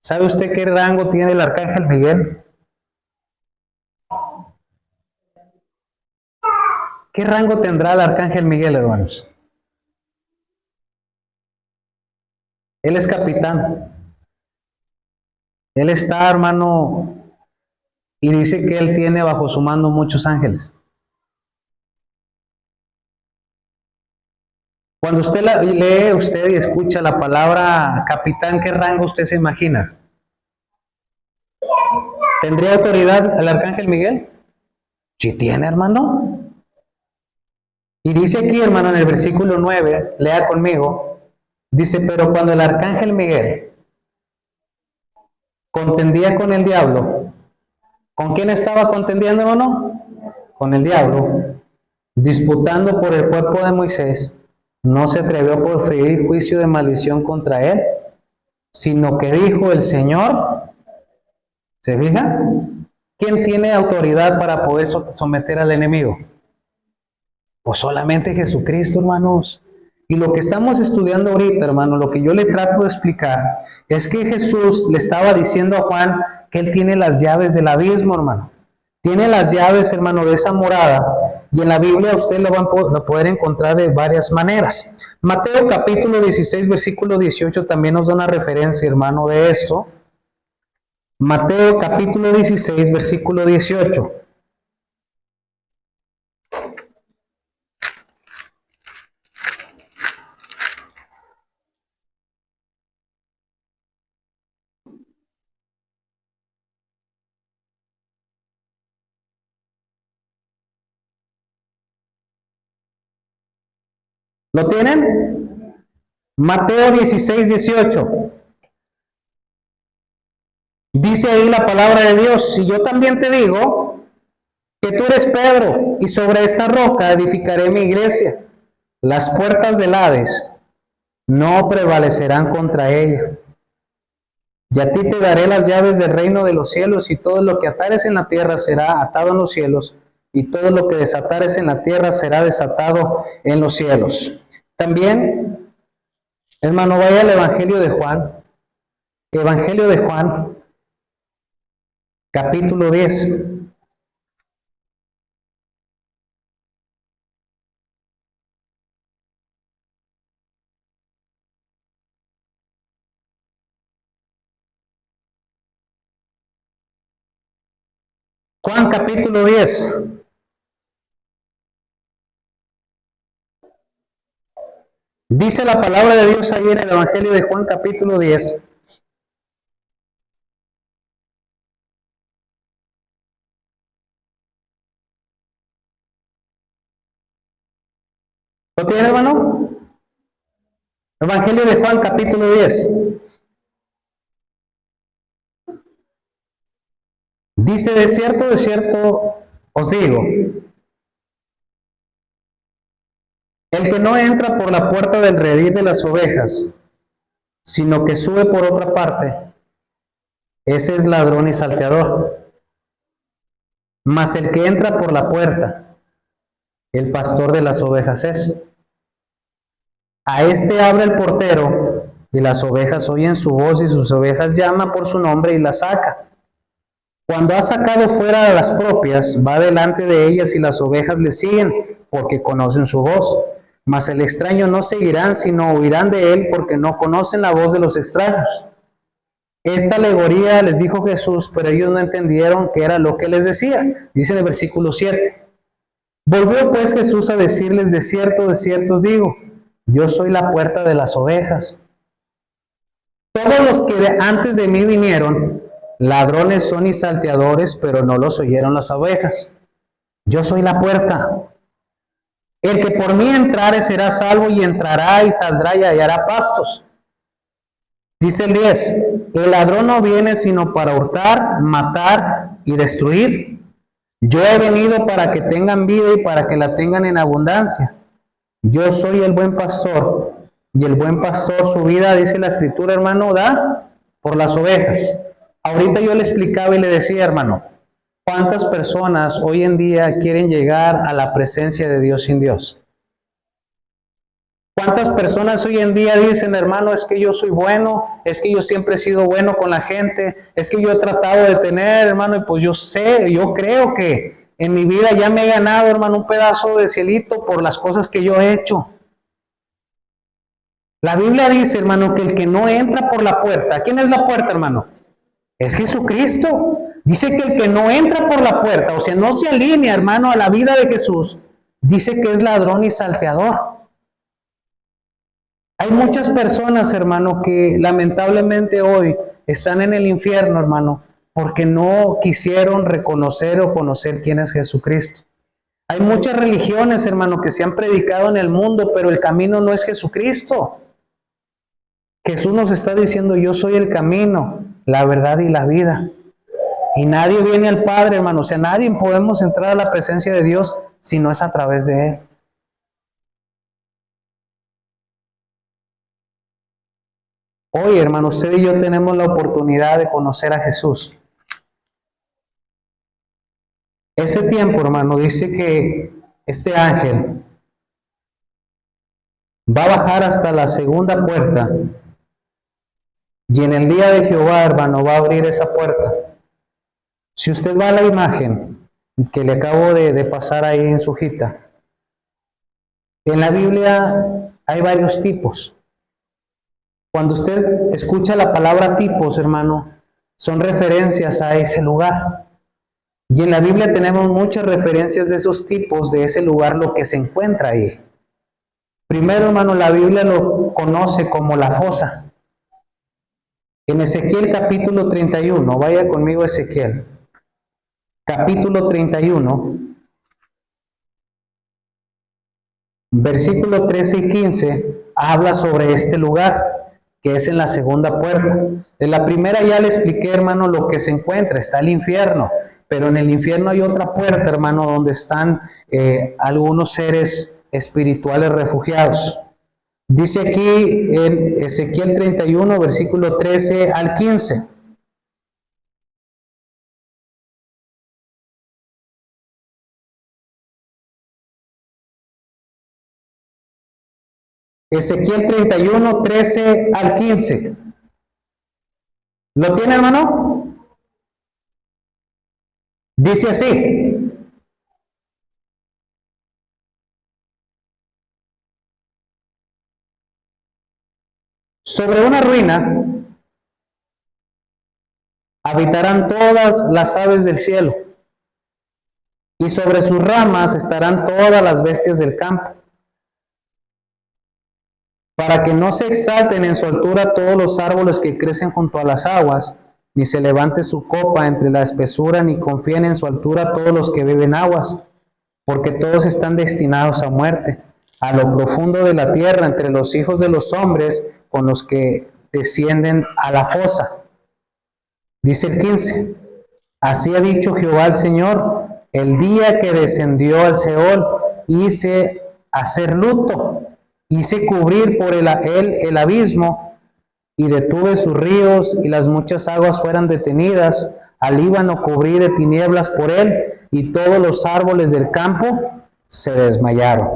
Speaker 1: ¿Sabe usted qué rango tiene el arcángel Miguel? ¿Qué rango tendrá el arcángel Miguel, hermanos? Él es capitán. Él está, hermano, y dice que él tiene bajo su mando muchos ángeles. Cuando usted lee usted y escucha la palabra capitán, ¿qué rango usted se imagina? ¿Tendría autoridad el arcángel Miguel? Sí tiene, hermano. Y dice aquí, hermano, en el versículo 9, lea conmigo, dice, pero cuando el arcángel Miguel contendía con el diablo, ¿con quién estaba contendiendo, hermano? Con el diablo, disputando por el cuerpo de Moisés, no se atrevió a proferir juicio de maldición contra él, sino que dijo el Señor, ¿se fija? ¿Quién tiene autoridad para poder someter al enemigo? Pues solamente Jesucristo, hermanos. Y lo que estamos estudiando ahorita, hermano, lo que yo le trato de explicar, es que Jesús le estaba diciendo a Juan que él tiene las llaves del abismo, hermano. Tiene las llaves, hermano, de esa morada. Y en la Biblia usted lo va a poder encontrar de varias maneras. Mateo capítulo 16, versículo 18 también nos da una referencia, hermano, de esto. Mateo capítulo 16, versículo 18. ¿Lo tienen? Mateo 16, 18. Dice ahí la palabra de Dios: si yo también te digo que tú eres Pedro, y sobre esta roca edificaré mi iglesia, las puertas del Hades no prevalecerán contra ella. Y a ti te daré las llaves del reino de los cielos, y todo lo que atares en la tierra será atado en los cielos, y todo lo que desatares en la tierra será desatado en los cielos. También, hermano, vaya al Evangelio de Juan. Evangelio de Juan, capítulo 10. Juan capítulo 10. Dice la palabra de Dios ahí en el Evangelio de Juan capítulo 10. ¿Lo tiene, hermano? Evangelio de Juan capítulo 10. Dice: de cierto os digo, el que no entra por la puerta del redil de las ovejas, sino que sube por otra parte, ese es ladrón y salteador. Mas el que entra por la puerta, el pastor de las ovejas es. A este abre el portero, y las ovejas oyen su voz, y sus ovejas llama por su nombre y las saca. Cuando ha sacado fuera a las propias, va delante de ellas, y las ovejas le siguen, porque conocen su voz. Mas el extraño no seguirán, sino huirán de él, porque no conocen la voz de los extraños. Esta alegoría les dijo Jesús, pero ellos no entendieron qué era lo que les decía. Dice en el versículo 7. Volvió pues Jesús a decirles: de cierto os digo, yo soy la puerta de las ovejas. Todos los que antes de mí vinieron, ladrones son y salteadores, pero no los oyeron las ovejas. Yo soy la puerta. El que por mí entrare será salvo, y entrará y saldrá y hallará pastos. Dice el 10, el ladrón no viene sino para hurtar, matar y destruir. Yo he venido para que tengan vida y para que la tengan en abundancia. Yo soy el buen pastor, y el buen pastor su vida, dice la escritura, hermano, da por las ovejas. Ahorita yo le explicaba y le decía, hermano, ¿cuántas personas hoy en día quieren llegar a la presencia de Dios sin Dios? ¿Cuántas personas hoy en día dicen, hermano, es que yo soy bueno, es que yo siempre he sido bueno con la gente, es que yo he tratado de tener, hermano, y pues yo sé, yo creo que en mi vida ya me he ganado, hermano, un pedazo de cielito por las cosas que yo he hecho? La Biblia dice, hermano, que el que no entra por la puerta, ¿quién es la puerta, hermano? Es Jesucristo. Dice que el que no entra por la puerta, o sea, no se alinea, hermano, a la vida de Jesús, dice que es ladrón y salteador. Hay muchas personas, hermano, que lamentablemente hoy están en el infierno, hermano, porque no quisieron reconocer o conocer quién es Jesucristo. Hay muchas religiones, hermano, que se han predicado en el mundo, pero el camino no es Jesucristo. Jesús nos está diciendo, yo soy el camino, la verdad y la vida. Y nadie viene al Padre, hermano. O sea, nadie podemos entrar a la presencia de Dios si no es a través de Él. Hoy, hermano, usted y yo tenemos la oportunidad de conocer a Jesús. Ese tiempo, hermano, dice que este ángel va a bajar hasta la segunda puerta. Y en el día de Jehová, hermano, va a abrir esa puerta. Si usted va a la imagen que le acabo de pasar ahí en su hojita, en la Biblia hay varios tipos. Cuando usted escucha la palabra tipos, hermano, son referencias a ese lugar. Y en la Biblia tenemos muchas referencias de esos tipos, de ese lugar, lo que se encuentra ahí. Primero, hermano, la Biblia lo conoce como la fosa. En Ezequiel capítulo 31, vaya conmigo a Ezequiel, capítulo 31, versículo 13 y 15, habla sobre este lugar, que es en la segunda puerta. En la primera ya le expliqué, hermano, lo que se encuentra, está el infierno, pero en el infierno hay otra puerta, hermano, donde están algunos seres espirituales refugiados. Dice aquí en Ezequiel 31, versículo 13 al 15. Ezequiel 31, 13 al 15. ¿Lo tiene, hermano? Dice así: sobre una ruina habitarán todas las aves del cielo, y sobre sus ramas estarán todas las bestias del campo, para que no se exalten en su altura todos los árboles que crecen junto a las aguas, ni se levante su copa entre la espesura, ni confíen en su altura todos los que beben aguas, porque todos están destinados a muerte, a lo profundo de la tierra, entre los hijos de los hombres, con los que descienden a la fosa. Dice el 15, así ha dicho Jehová el Señor, el día que descendió al Seol, hice hacer luto, hice cubrir por él el abismo, y detuve sus ríos, y las muchas aguas fueran detenidas. Al Líbano cubrí de tinieblas por él, y todos los árboles del campo se desmayaron.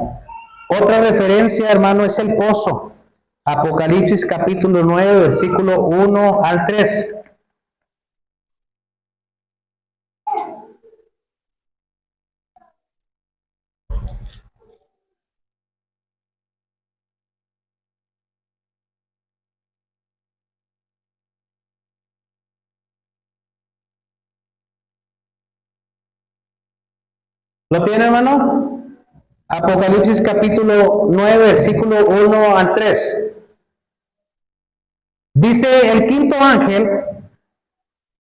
Speaker 1: Otra referencia, hermano, es el pozo. Apocalipsis capítulo 9, versículo 1 al 3. ¿Lo tiene, hermano? Apocalipsis capítulo 9, versículo 1 al 3. Dice, el quinto ángel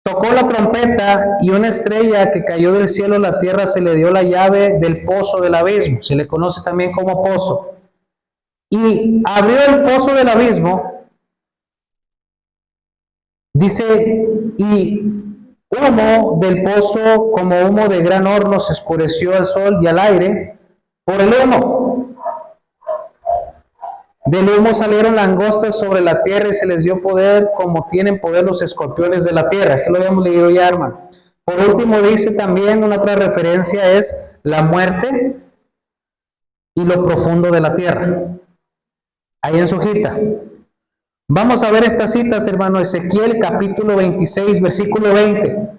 Speaker 1: tocó la trompeta, y una estrella que cayó del cielo a la tierra se le dio la llave del pozo del abismo. Se le conoce también como pozo. Y abrió el pozo del abismo. Dice, y humo del pozo como humo de gran horno se oscureció al sol y al aire por el humo. Del humo salieron langostas sobre la tierra, y se les dio poder como tienen poder los escorpiones de la tierra. Esto lo habíamos leído ya, hermano. Por último, dice también, una otra referencia es la muerte y lo profundo de la tierra. Ahí en su hojita. Vamos a ver estas citas, hermano. Ezequiel capítulo 26, versículo 20.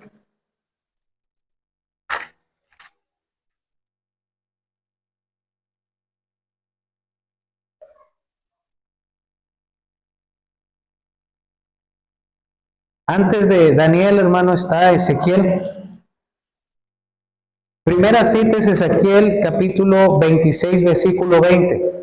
Speaker 1: Antes de Daniel, hermano, está Ezequiel. Primera cita es Ezequiel capítulo 26, versículo 20.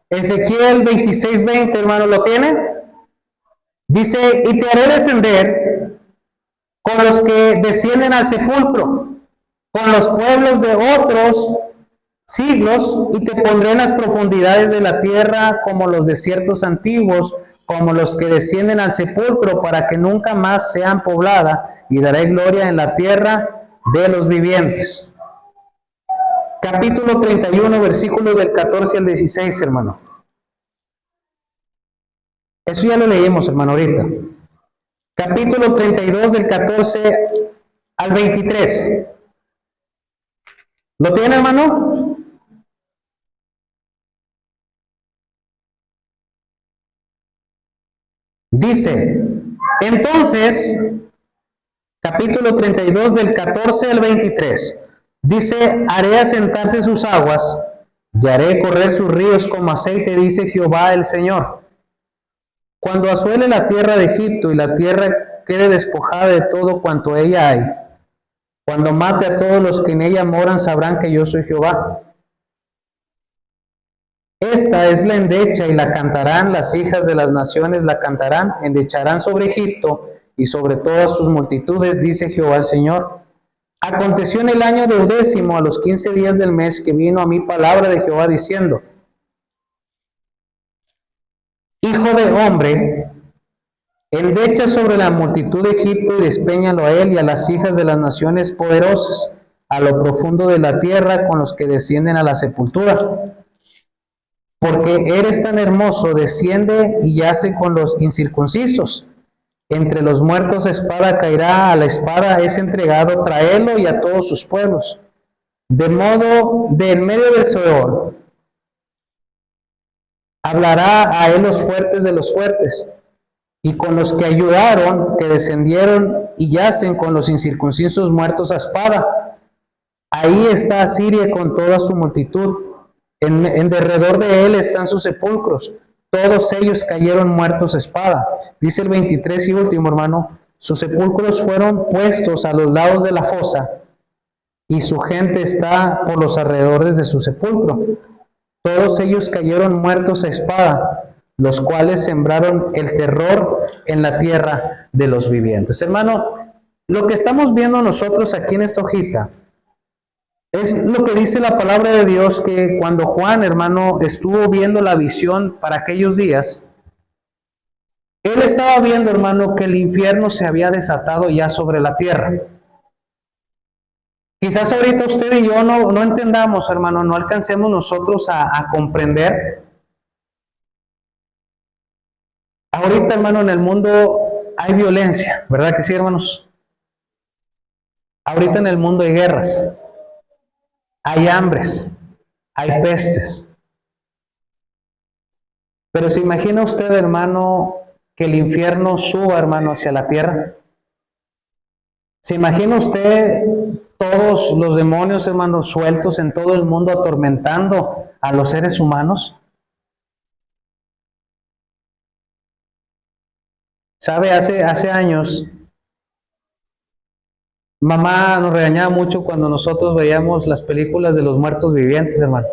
Speaker 1: Ezequiel 26, 20, hermano, ¿lo tiene? Dice, y te haré descender con los que descienden al sepulcro, con los pueblos de otros siglos, y te pondré en las profundidades de la tierra como los desiertos antiguos, como los que descienden al sepulcro, para que nunca más sean pobladas, y daré gloria en la tierra de los vivientes. Capítulo 31, versículos del 14 al 16, hermano. Eso ya lo leímos, hermano, ahorita. Capítulo 32, del 14 al 23. ¿Lo tiene, hermano? Dice, entonces, capítulo 32, del 14 al 23. Dice, haré asentarse sus aguas y haré correr sus ríos como aceite, dice Jehová el Señor. Cuando asuele la tierra de Egipto y la tierra quede despojada de todo cuanto ella hay, cuando mate a todos los que en ella moran, sabrán que yo soy Jehová. Esta es la endecha y la cantarán, las hijas de las naciones la cantarán, endecharán sobre Egipto y sobre todas sus multitudes, dice Jehová el Señor. Aconteció en el año 12º, a los 15 días del mes, que vino a mí palabra de Jehová diciendo, Hijo de hombre, endecha sobre la multitud de Egipto y despéñalo a él y a las hijas de las naciones poderosas, a lo profundo de la tierra con los que descienden a la sepultura. Porque eres tan hermoso, desciende y yace con los incircuncisos. Entre los muertos espada caerá, a la espada es entregado, traerlo y a todos sus pueblos. De modo, de en medio del Seol, hablará a él los fuertes de los fuertes, y con los que ayudaron, que descendieron y yacen con los incircuncisos muertos a espada. Ahí está Asiria con toda su multitud, en derredor de él están sus sepulcros, todos ellos cayeron muertos a espada. Dice el 23 y último, hermano, sus sepulcros fueron puestos a los lados de la fosa, y su gente está por los alrededores de su sepulcro. Todos ellos cayeron muertos a espada, los cuales sembraron el terror en la tierra de los vivientes. Hermano, lo que estamos viendo nosotros aquí en esta hojita es lo que dice la palabra de Dios, que cuando Juan, hermano, estuvo viendo la visión para aquellos días, él estaba viendo, hermano, que el infierno se había desatado ya sobre la tierra. Quizás ahorita usted y yo no entendamos, hermano, no alcancemos nosotros a comprender. Ahorita, hermano, en el mundo hay violencia, ¿verdad que sí, hermanos? Ahorita en el mundo hay guerras, hay hambres, hay pestes. Pero ¿se imagina usted, hermano, que el infierno suba, hermano, hacia la tierra? ¿Se imagina usted todos los demonios, hermanos, sueltos en todo el mundo atormentando a los seres humanos? ¿Sabe? Hace años, mamá nos regañaba mucho cuando nosotros veíamos las películas de los muertos vivientes, hermano.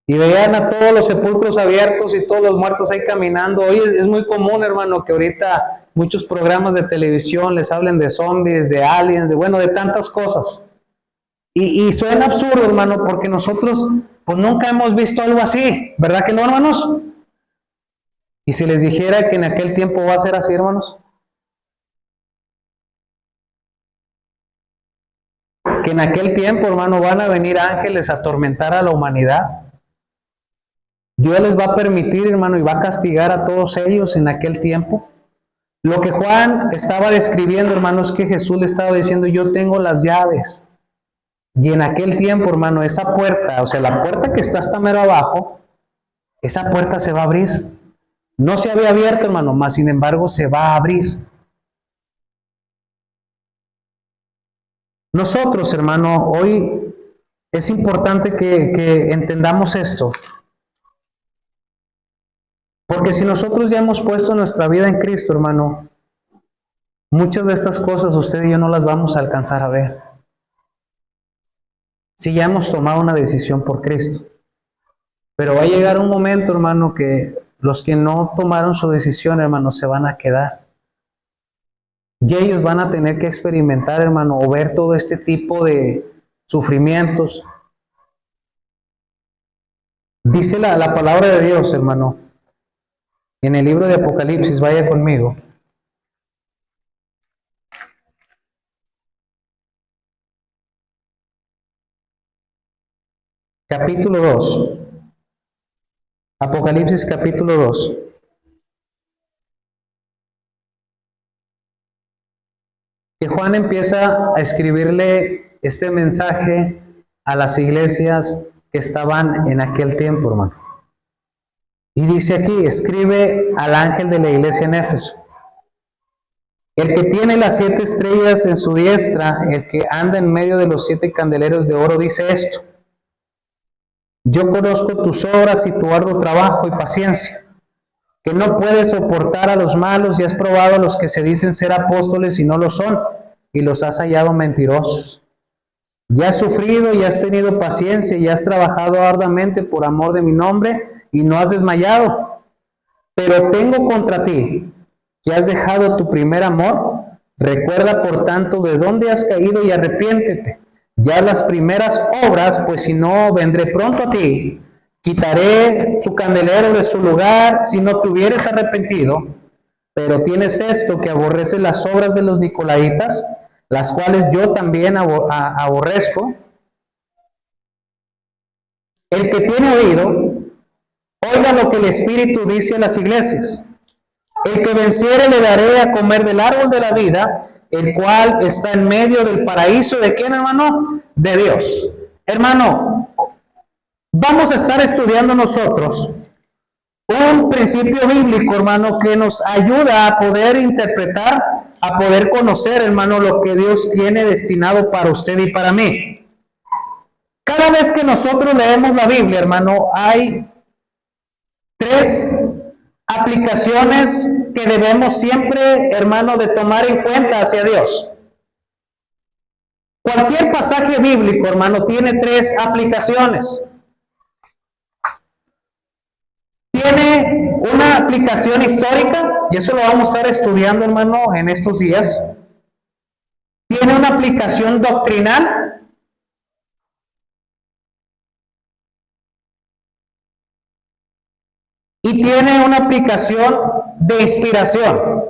Speaker 1: Y veían a todos los sepulcros abiertos y todos los muertos ahí caminando. Hoy es muy común, hermano, que ahorita muchos programas de televisión les hablen de zombies, de aliens, de tantas cosas. Y suena absurdo, hermano, porque nosotros pues nunca hemos visto algo así, ¿verdad que no, hermanos? Y si les dijera que en aquel tiempo va a ser así, hermanos, que en aquel tiempo, hermano, van a venir ángeles a atormentar a la humanidad. Dios les va a permitir, hermano, y va a castigar a todos ellos en aquel tiempo. Lo que Juan estaba describiendo, hermano, es que Jesús le estaba diciendo, yo tengo las llaves. Y en aquel tiempo, hermano, esa puerta, o sea, la puerta que está hasta mero abajo, esa puerta se va a abrir. No se había abierto, hermano, mas sin embargo se va a abrir. Nosotros, hermano, hoy es importante que entendamos esto. Porque si nosotros ya hemos puesto nuestra vida en Cristo, hermano, muchas de estas cosas usted y yo no las vamos a alcanzar a ver. Si ya hemos tomado una decisión por Cristo. Pero va a llegar un momento, hermano, que los que no tomaron su decisión, hermano, se van a quedar. Y ellos van a tener que experimentar, hermano, o ver todo este tipo de sufrimientos. Dice la palabra de Dios, hermano, en el libro de Apocalipsis, vaya conmigo. capítulo 2. Apocalipsis capítulo 2. Que Juan empieza a escribirle este mensaje a las iglesias que estaban en aquel tiempo, hermano. Y dice aquí, escribe al ángel de la iglesia en Éfeso. El que tiene las 7 estrellas en su diestra, el que anda en medio de los 7 candeleros de oro, dice esto: yo conozco tus obras y tu arduo trabajo y paciencia, que no puedes soportar a los malos y has probado a los que se dicen ser apóstoles y no lo son, y los has hallado mentirosos. Ya has sufrido y has tenido paciencia y has trabajado arduamente por amor de mi nombre y no has desmayado. Pero tengo contra ti que has dejado tu primer amor. Recuerda por tanto de dónde has caído y arrepiéntete. Ya las primeras obras, pues si no, vendré pronto a ti. Quitaré su candelero de su lugar si no te hubieres arrepentido. Pero tienes esto, que aborreces las obras de los nicolaitas, las cuales yo también aborrezco. El que tiene oído, oiga lo que el Espíritu dice a las iglesias. El que venciere le daré a comer del árbol de la vida, el cual está en medio del paraíso. ¿De quién, hermano? De Dios. Hermano, vamos a estar estudiando nosotros un principio bíblico, hermano, que nos ayuda a poder interpretar, a poder conocer, hermano, lo que Dios tiene destinado para usted y para mí. Cada vez que nosotros leemos la Biblia, hermano, hay 3 aplicaciones que debemos siempre, hermano, de tomar en cuenta hacia Dios. Cualquier pasaje bíblico, hermano, tiene 3 aplicaciones. Tiene una aplicación histórica, y eso lo vamos a estar estudiando, hermano, en estos días. Tiene una aplicación doctrinal. Y tiene una aplicación de inspiración.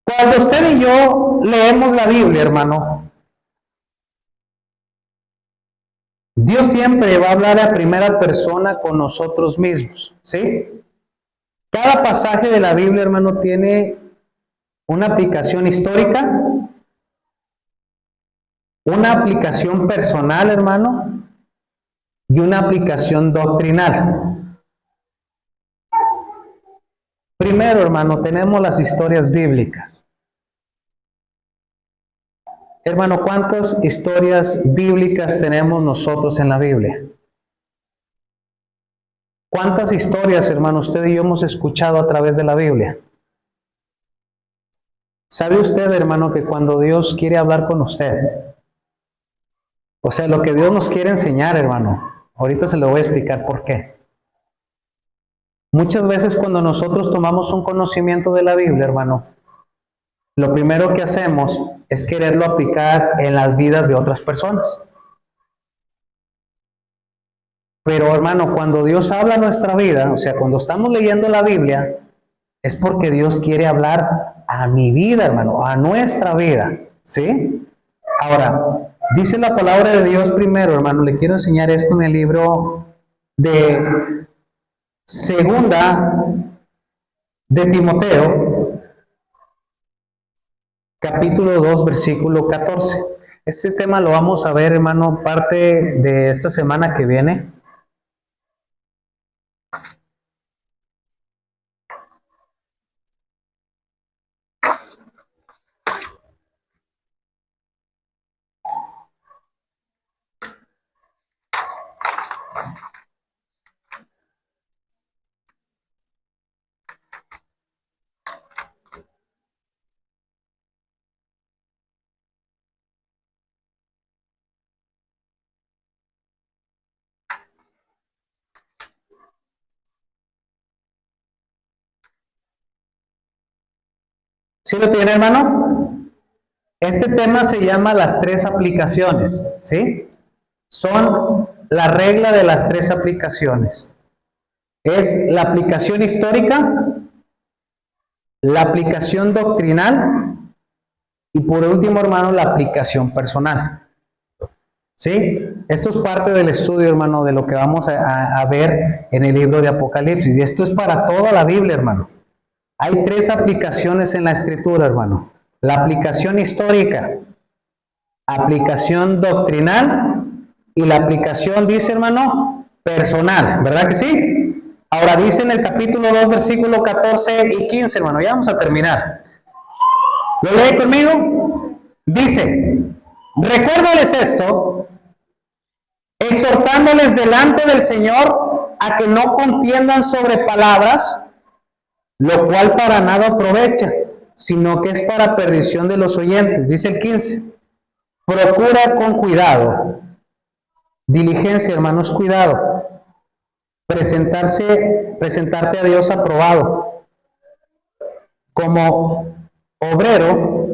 Speaker 1: Cuando usted y yo leemos la Biblia, hermano, Dios siempre va a hablar a primera persona con nosotros mismos, ¿sí? Cada pasaje de la Biblia, hermano, tiene una aplicación histórica, una aplicación personal, hermano, y una aplicación doctrinal. Primero, hermano, tenemos las historias bíblicas. Hermano, ¿cuántas historias bíblicas tenemos nosotros en la Biblia? ¿Cuántas historias, hermano, usted y yo hemos escuchado a través de la Biblia? ¿Sabe usted, hermano, que cuando Dios quiere hablar con usted, o sea, lo que Dios nos quiere enseñar, hermano, ahorita se lo voy a explicar por qué. Muchas veces cuando nosotros tomamos un conocimiento de la Biblia, hermano, lo primero que hacemos es quererlo aplicar en las vidas de otras personas. Pero, hermano, cuando Dios habla a nuestra vida, o sea, cuando estamos leyendo la Biblia, es porque Dios quiere hablar a mi vida, hermano, a nuestra vida, ¿sí? Ahora, dice la palabra de Dios primero, hermano, le quiero enseñar esto en el libro de Segunda de Timoteo, capítulo 2, versículo 14. Este tema lo vamos a ver, hermano, parte de esta semana que viene. ¿Sí lo tiene, hermano? Este tema se llama las 3 aplicaciones, ¿sí? Son la regla de las 3 aplicaciones. Es la aplicación histórica, la aplicación doctrinal Y por último, hermano, la aplicación personal. ¿Sí? Esto es parte del estudio, hermano, de lo que vamos a ver en el libro de Apocalipsis. Y esto es para toda la Biblia, hermano. Hay 3 aplicaciones en la Escritura, hermano. La aplicación histórica, aplicación doctrinal y la aplicación, dice, hermano, personal. ¿Verdad que sí? Ahora dice en el capítulo 2, versículo 14 y 15, hermano. Ya vamos a terminar. ¿Lo lee conmigo? Dice: recuérdales esto, exhortándoles delante del Señor a que no contiendan sobre palabras, lo cual para nada aprovecha, sino que es para perdición de los oyentes. Dice el 15: procura con cuidado, diligencia, hermanos, cuidado, presentarte a Dios aprobado, como obrero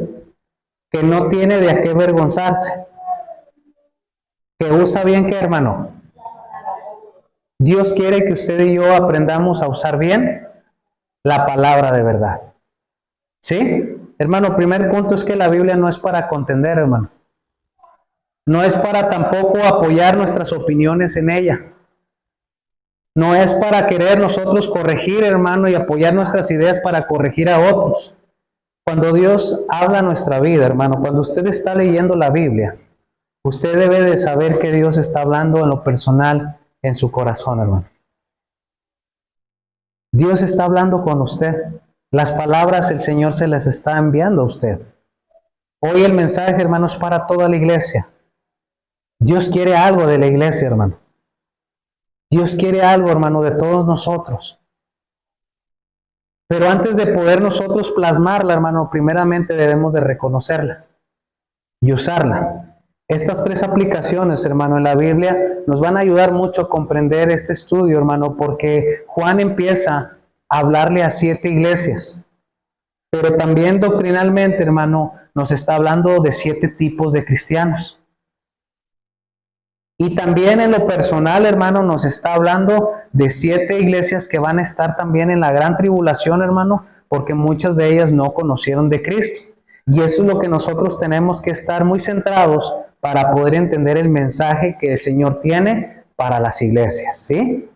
Speaker 1: que no tiene de a qué avergonzarse, que usa bien, ¿qué, hermano? Dios quiere que usted y yo aprendamos a usar bien la palabra de verdad. ¿Sí? Hermano, primer punto es que la Biblia no es para contender, hermano. No es para tampoco apoyar nuestras opiniones en ella. No es para querer nosotros corregir, hermano, y apoyar nuestras ideas para corregir a otros. Cuando Dios habla nuestra vida, hermano, cuando usted está leyendo la Biblia, usted debe de saber que Dios está hablando en lo personal, en su corazón, hermano. Dios está hablando con usted. Las palabras el Señor se las está enviando a usted. Hoy el mensaje, hermano, es para toda la iglesia. Dios quiere algo de la iglesia, hermano. Dios quiere algo, hermano, de todos nosotros. Pero antes de poder nosotros plasmarla, hermano, primeramente debemos de reconocerla y usarla. Estas 3 aplicaciones, hermano, en la Biblia nos van a ayudar mucho a comprender este estudio, hermano, porque Juan empieza a hablarle a 7 iglesias. Pero también doctrinalmente, hermano, nos está hablando de 7 tipos de cristianos. Y también en lo personal, hermano, nos está hablando de 7 iglesias que van a estar también en la gran tribulación, hermano, porque muchas de ellas no conocieron de Cristo. Y eso es lo que nosotros tenemos que estar muy centrados para poder entender el mensaje que el Señor tiene para las iglesias, ¿sí?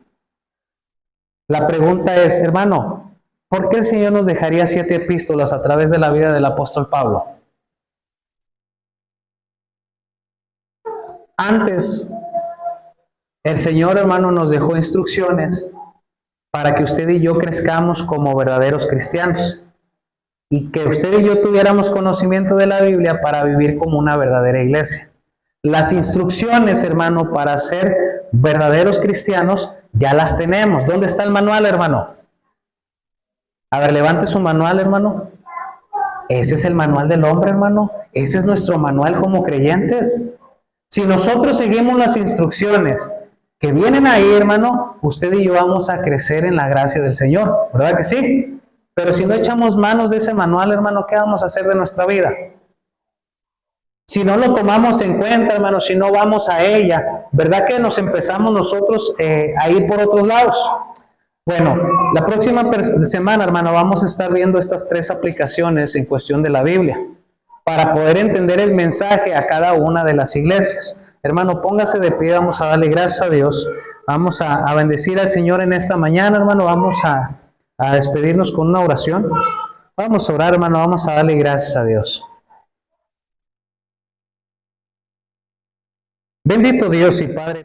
Speaker 1: La pregunta es, hermano, ¿por qué el Señor nos dejaría 7 epístolas a través de la vida del apóstol Pablo? Antes, el Señor, hermano, nos dejó instrucciones para que usted y yo crezcamos como verdaderos cristianos y que usted y yo tuviéramos conocimiento de la Biblia para vivir como una verdadera iglesia. Las instrucciones, hermano, para ser verdaderos cristianos ya las tenemos. ¿Dónde está el manual, hermano? A ver, levante su manual, hermano. Ese es el manual del hombre, hermano. Ese es nuestro manual como creyentes. Si nosotros seguimos las instrucciones que vienen ahí, hermano, usted y yo vamos a crecer en la gracia del Señor, ¿verdad que sí? Pero si no echamos manos de ese manual, hermano, ¿qué vamos a hacer de nuestra vida? Si no lo tomamos en cuenta, hermano, si no vamos a ella, ¿verdad que nos empezamos nosotros a ir por otros lados? Bueno, la próxima semana, hermano, vamos a estar viendo estas 3 aplicaciones en cuestión de la Biblia para poder entender el mensaje a cada una de las iglesias. Hermano, póngase de pie, vamos a darle gracias a Dios. Vamos a bendecir al Señor en esta mañana, hermano. Vamos a despedirnos con una oración. Vamos a orar, hermano. Vamos a darle gracias a Dios. Bendito Dios y Padre.